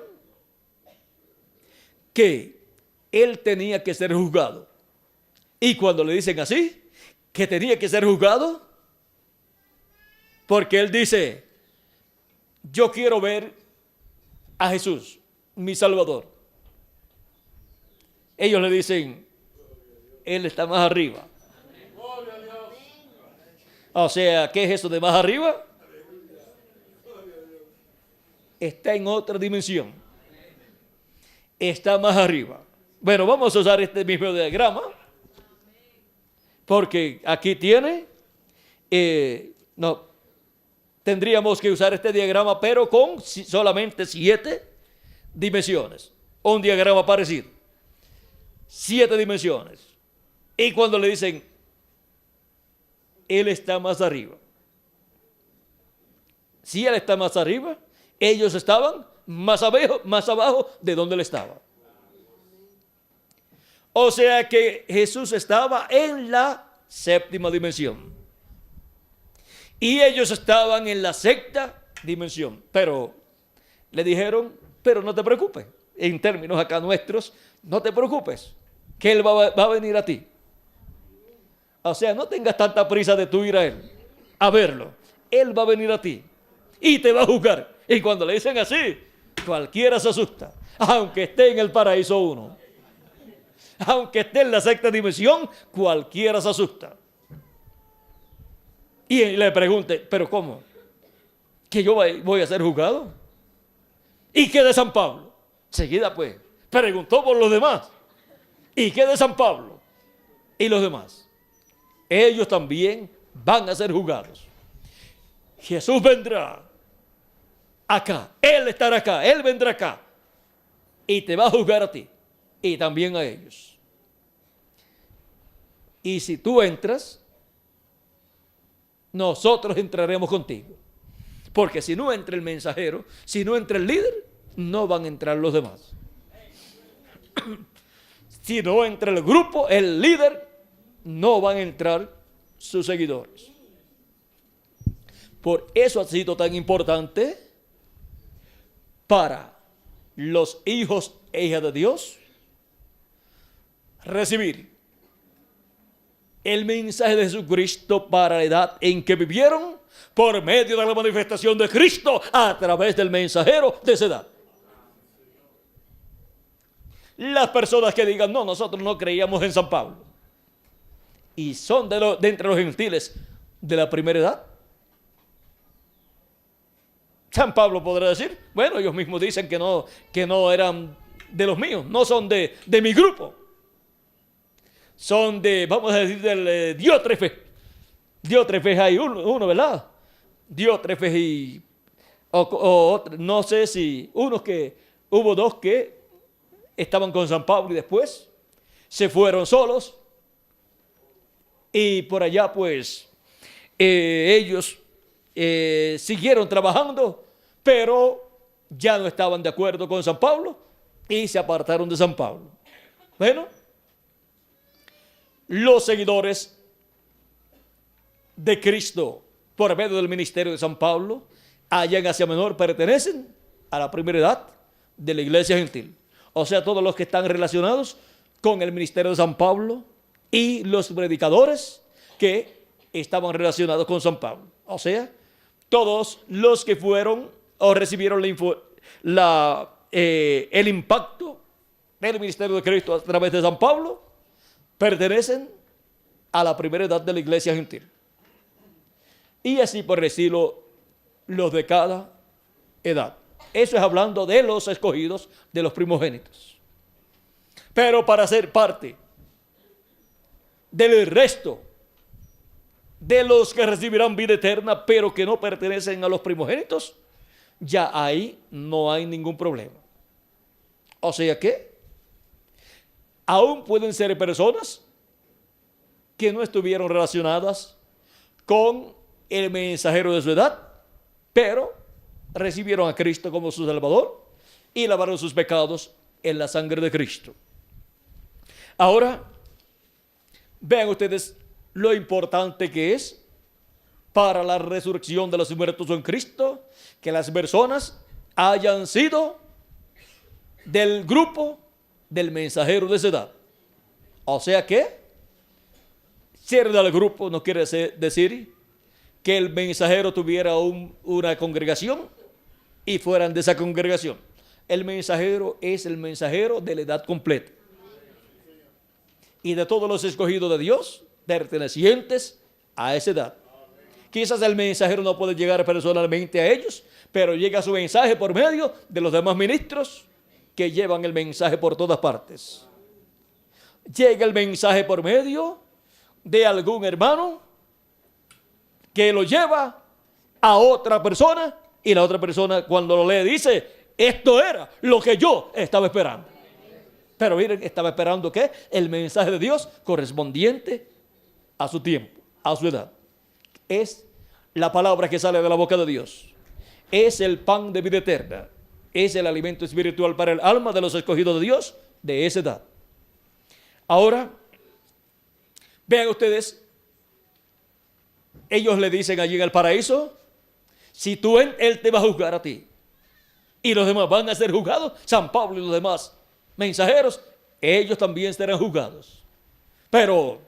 que él tenía que ser juzgado. Y cuando le dicen así, que tenía que ser juzgado, porque él dice: yo quiero ver a Jesús, mi Salvador. Ellos le dicen: él está más arriba. O sea, ¿qué es eso de más arriba? Está en otra dimensión. Está más arriba. Bueno, vamos a usar este mismo diagrama, porque aquí tiene, tendríamos que usar este diagrama, pero con solamente 7 dimensiones. Un diagrama parecido. 7 dimensiones. Y cuando le dicen: él está más arriba. Si él está más arriba, ellos estaban más abajo de donde él estaba. O sea que Jesús estaba en la séptima dimensión. Y ellos estaban en la sexta dimensión. Pero le dijeron: pero no te preocupes. En términos acá nuestros, no te preocupes, que él va a venir a ti. O sea, no tengas tanta prisa de tú ir a él, a verlo. Él va a venir a ti y te va a juzgar. Y cuando le dicen así, cualquiera se asusta, aunque esté en el paraíso 1. Aunque esté en la sexta dimensión, cualquiera se asusta. Y le pregunte: ¿pero cómo? ¿Que yo voy a ser juzgado? ¿Y qué de San Pablo? Seguida pues, preguntó por los demás. ¿Y qué de San Pablo? Y los demás. Ellos también van a ser juzgados. Jesús vendrá acá. Él estará acá. Él vendrá acá. Y te va a juzgar a ti. Y también a ellos. Y si tú entras, nosotros entraremos contigo. Porque si no entra el mensajero, si no entra el líder, no van a entrar los demás. Si no entra el grupo, el líder, no van a entrar sus seguidores. Por eso ha sido tan importante para los hijos e hijas de Dios recibir el mensaje de Jesucristo para la edad en que vivieron por medio de la manifestación de Cristo a través del mensajero de esa edad. Las personas que digan, no, nosotros no creíamos en San Pablo y son de entre los gentiles de la primera edad, San Pablo podrá decir, bueno, ellos mismos dicen que no eran de los míos, no son de mi grupo. Son vamos a decir, del Diótrefes. Diótrefes hay uno, ¿verdad? Diótrefes y no sé si hubo dos que estaban con San Pablo y después se fueron solos. Y por allá pues ellos siguieron trabajando, pero ya no estaban de acuerdo con San Pablo y se apartaron de San Pablo. Bueno, los seguidores de Cristo por medio del ministerio de San Pablo, allá en Asia Menor, pertenecen a la primera edad de la iglesia gentil. O sea, todos los que están relacionados con el ministerio de San Pablo y los predicadores que estaban relacionados con San Pablo. O sea, todos los que fueron o recibieron el impacto del ministerio de Cristo a través de San Pablo, pertenecen a la primera edad de la iglesia gentil. Y así por decirlo, los de cada edad. Eso es hablando de los escogidos, de los primogénitos. Pero para ser parte del resto de los que recibirán vida eterna, pero que no pertenecen a los primogénitos, ya ahí no hay ningún problema. O sea que aún pueden ser personas que no estuvieron relacionadas con el mensajero de su edad, pero recibieron a Cristo como su Salvador y lavaron sus pecados en la sangre de Cristo. Ahora, vean ustedes lo importante que es para la resurrección de los muertos en Cristo que las personas hayan sido del grupo del mensajero de esa edad. O sea que ser del grupo no quiere decir que el mensajero tuviera una congregación y fueran de esa congregación. El mensajero es el mensajero de la edad completa. Y de todos los escogidos de Dios, pertenecientes a esa edad. Quizás el mensajero no puede llegar personalmente a ellos, pero llega su mensaje por medio de los demás ministros que llevan el mensaje por todas partes. Llega el mensaje por medio de algún hermano que lo lleva a otra persona y la otra persona cuando lo lee dice, esto era lo que yo estaba esperando. Pero miren, estaba esperando que el mensaje de Dios correspondiente a su tiempo, a su edad. Es la palabra que sale de la boca de Dios. Es el pan de vida eterna. Es el alimento espiritual para el alma de los escogidos de Dios de esa edad. Ahora, vean ustedes, ellos le dicen allí en el paraíso, si tú él te va a juzgar a ti y los demás van a ser juzgados, San Pablo y los demás mensajeros, ellos también serán juzgados. Pero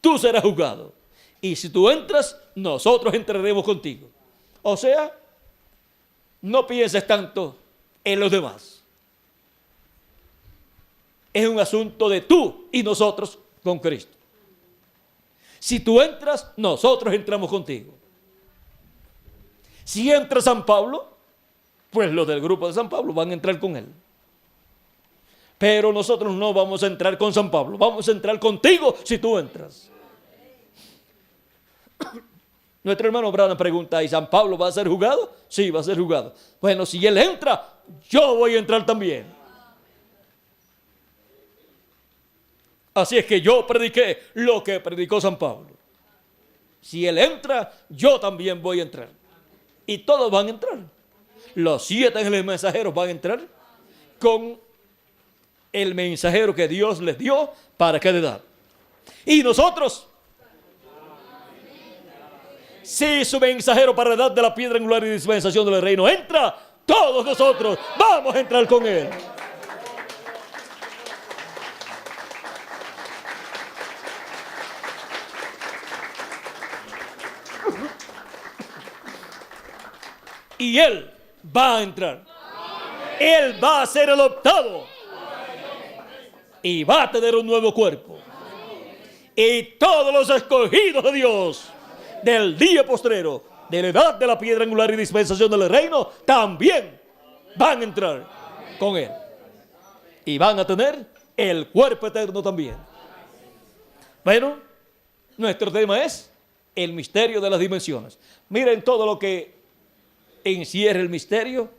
tú serás juzgado. Y si tú entras, nosotros entraremos contigo. O sea, no pienses tanto en los demás. Es un asunto de tú y nosotros con Cristo. Si tú entras, nosotros entramos contigo. Si entra San Pablo, pues los del grupo de San Pablo van a entrar con él. Pero nosotros no vamos a entrar con San Pablo, vamos a entrar contigo si tú entras. Nuestro hermano Branham pregunta, ¿y San Pablo va a ser juzgado? Sí, va a ser juzgado. Bueno, si él entra, yo voy a entrar también. Así es que yo prediqué lo que predicó San Pablo. Si él entra, yo también voy a entrar. Y todos van a entrar. Los 7 ángeles mensajeros van a entrar con el mensajero que Dios les dio para cada edad. Y nosotros, si su mensajero para la edad de la piedra angular y dispensación del reino entra, todos nosotros vamos a entrar con Él. Y Él va a entrar. Él va a ser adoptado. Y va a tener un nuevo cuerpo. Y todos los escogidos de Dios del día postrero, de la edad de la piedra angular y dispensación del reino, también van a entrar con Él. Y van a tener el cuerpo eterno también. Bueno, nuestro tema es el misterio de las dimensiones. Miren todo lo que encierra el misterio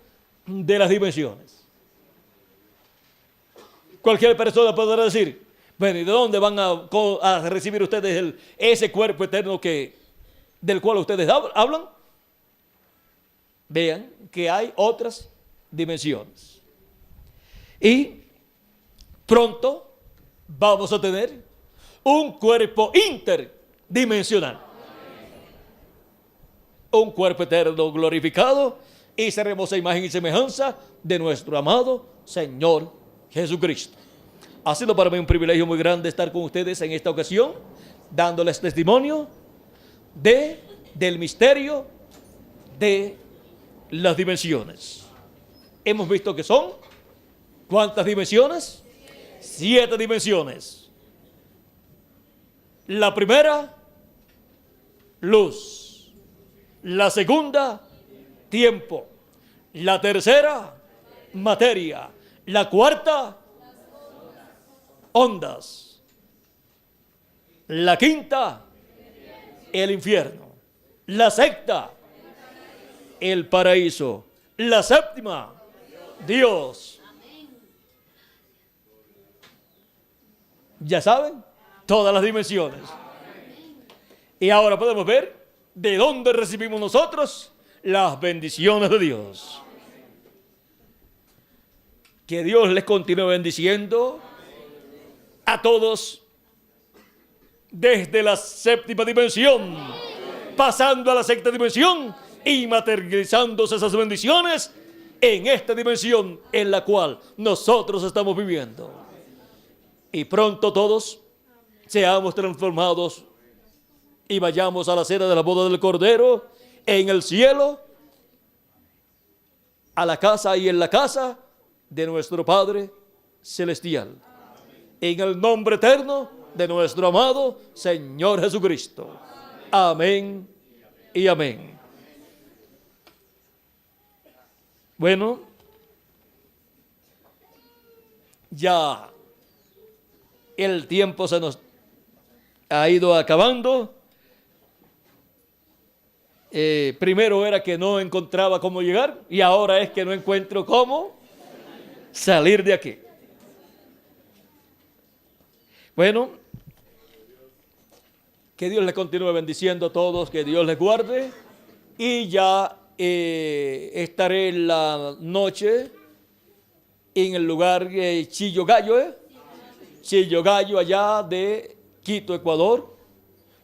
de las dimensiones. Cualquier persona podrá decir, bueno, ¿y de dónde van a recibir ustedes ese cuerpo eterno del cual ustedes hablan? Vean que hay otras dimensiones. Y pronto vamos a tener un cuerpo interdimensional. Un cuerpo eterno glorificado y seremos a imagen y semejanza de nuestro amado Señor Jesucristo. Ha sido para mí un privilegio muy grande estar con ustedes en esta ocasión, dándoles testimonio del misterio de las dimensiones. Hemos visto que son, ¿cuántas dimensiones? 7 dimensiones. La primera, luz. La segunda, tiempo. La tercera, materia. La cuarta, ondas. La quinta, el infierno. La sexta, el paraíso. La séptima, Dios. Ya saben, todas las dimensiones. Y ahora podemos ver de dónde recibimos nosotros las bendiciones de Dios. Que Dios les continúe bendiciendo a todos desde la séptima dimensión, pasando a la sexta dimensión y materializándose esas bendiciones en esta dimensión en la cual nosotros estamos viviendo. Y pronto todos seamos transformados y vayamos a la cena de la boda del Cordero en el cielo, a la casa y en la casa de nuestro Padre Celestial. En el nombre eterno de nuestro amado Señor Jesucristo. Amén y amén. Bueno, ya el tiempo se nos ha ido acabando. Primero era que no encontraba cómo llegar y ahora es que no encuentro cómo salir de aquí. Bueno, que Dios les continúe bendiciendo a todos, que Dios les guarde y ya estaré en la noche en el lugar Chillo Gallo, Chillo Gallo allá de Quito, Ecuador,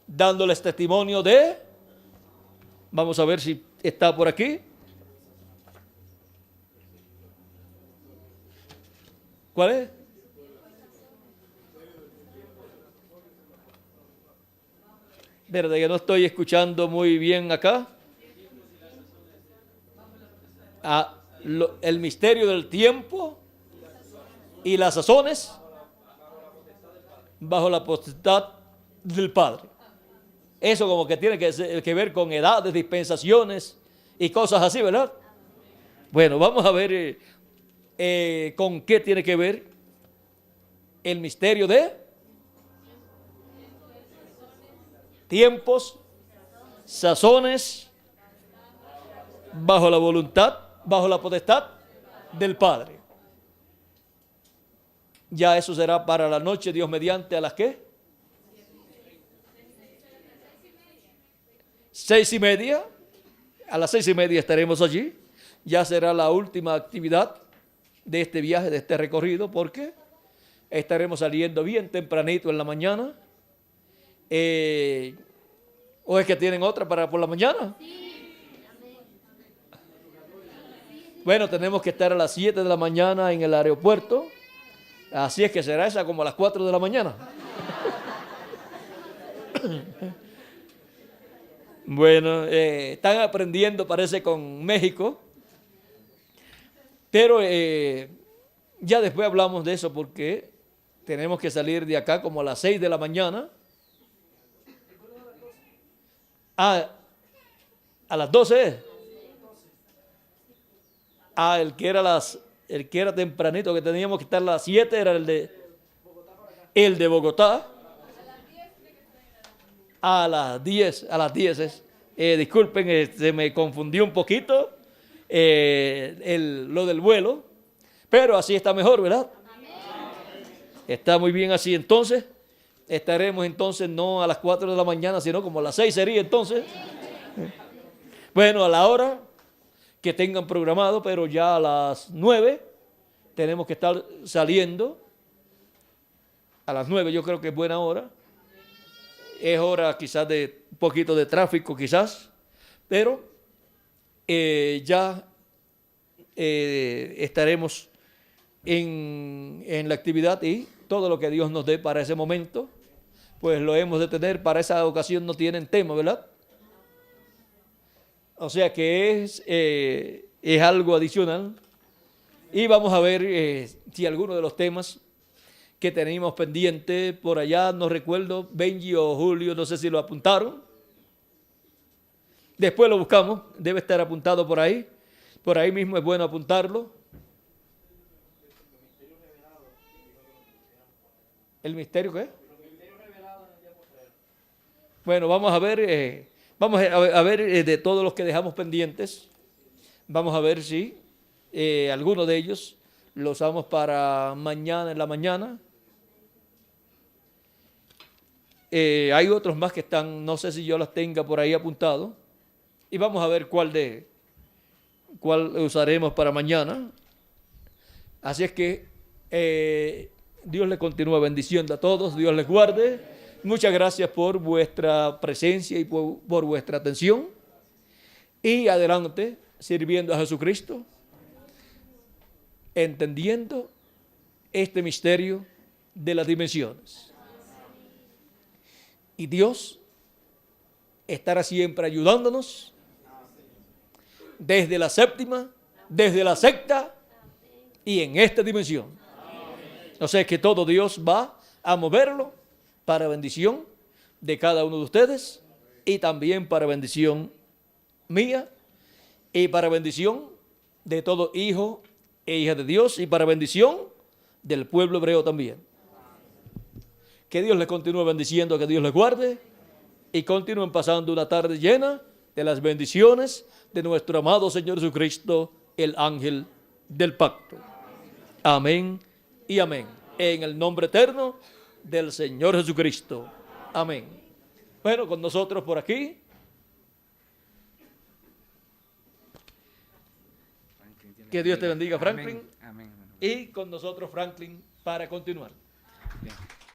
dándoles testimonio vamos a ver si está por aquí. ¿Cuál es? ¿Verdad que no estoy escuchando muy bien acá? El misterio del tiempo y las sazones bajo la potestad del Padre. Eso como que tiene que ver con edades, dispensaciones y cosas así, ¿verdad? Bueno, vamos a ver con qué tiene que ver el misterio de tiempos, sazones, bajo la voluntad, bajo la potestad del Padre. Ya eso será para la noche, Dios mediante, ¿a las qué? 6:30. A las 6:30 estaremos allí. Ya será la última actividad de este viaje, de este recorrido, porque estaremos saliendo bien tempranito en la mañana. ¿O es que tienen otra para por la mañana? Bueno, tenemos que estar a las 7 de la mañana en el aeropuerto. Así es que será esa como a las 4 de la mañana. Bueno, están aprendiendo, parece, con México. Pero ya después hablamos de eso porque tenemos que salir de acá como a las 6 de la mañana. Ah, a las 12. Ah, el que era tempranito, que teníamos que estar a las 7, era el de Bogotá. A las 10 es. Disculpen, se me confundió un poquito lo del vuelo, pero así está mejor, ¿verdad? Está muy bien así. Entonces, estaremos entonces no a las 4 de la mañana, sino como a las 6 sería entonces. Bueno, a la hora que tengan programado, pero ya a las 9 tenemos que estar saliendo. A las 9 yo creo que es buena hora. Es hora quizás de un poquito de tráfico quizás, pero ya estaremos en la actividad y todo lo que Dios nos dé para ese momento, pues lo hemos de tener. Para esa ocasión no tienen tema, ¿verdad? O sea que es algo adicional. Y vamos a ver si alguno de los temas que teníamos pendiente por allá, no recuerdo, Benji o Julio, no sé si lo apuntaron. Después lo buscamos, debe estar apuntado por ahí. Por ahí mismo es bueno apuntarlo. ¿El misterio qué? Bueno, vamos a ver, de todos los que dejamos pendientes, vamos a ver si alguno de ellos lo usamos para mañana en la mañana. Hay otros más que están, no sé si yo los tenga por ahí apuntado. Y vamos a ver cuál usaremos para mañana. Así es que Dios les continúa bendiciendo a todos, Dios les guarde. Muchas gracias por vuestra presencia y por vuestra atención. Y adelante, sirviendo a Jesucristo, entendiendo este misterio de las dimensiones. Y Dios estará siempre ayudándonos desde la séptima, desde la sexta y en esta dimensión. O sea que todo Dios va a moverlo para bendición de cada uno de ustedes y también para bendición mía y para bendición de todo hijo e hija de Dios y para bendición del pueblo hebreo también. Que Dios les continúe bendiciendo, que Dios les guarde y continúen pasando una tarde llena de las bendiciones de nuestro amado Señor Jesucristo, el ángel del pacto. Amén y amén. En el nombre eterno del Señor Jesucristo. Amén. Bueno, con nosotros por aquí. Que Dios te bendiga, Franklin. Amén. Amén. Y con nosotros, Franklin, para continuar. Bien.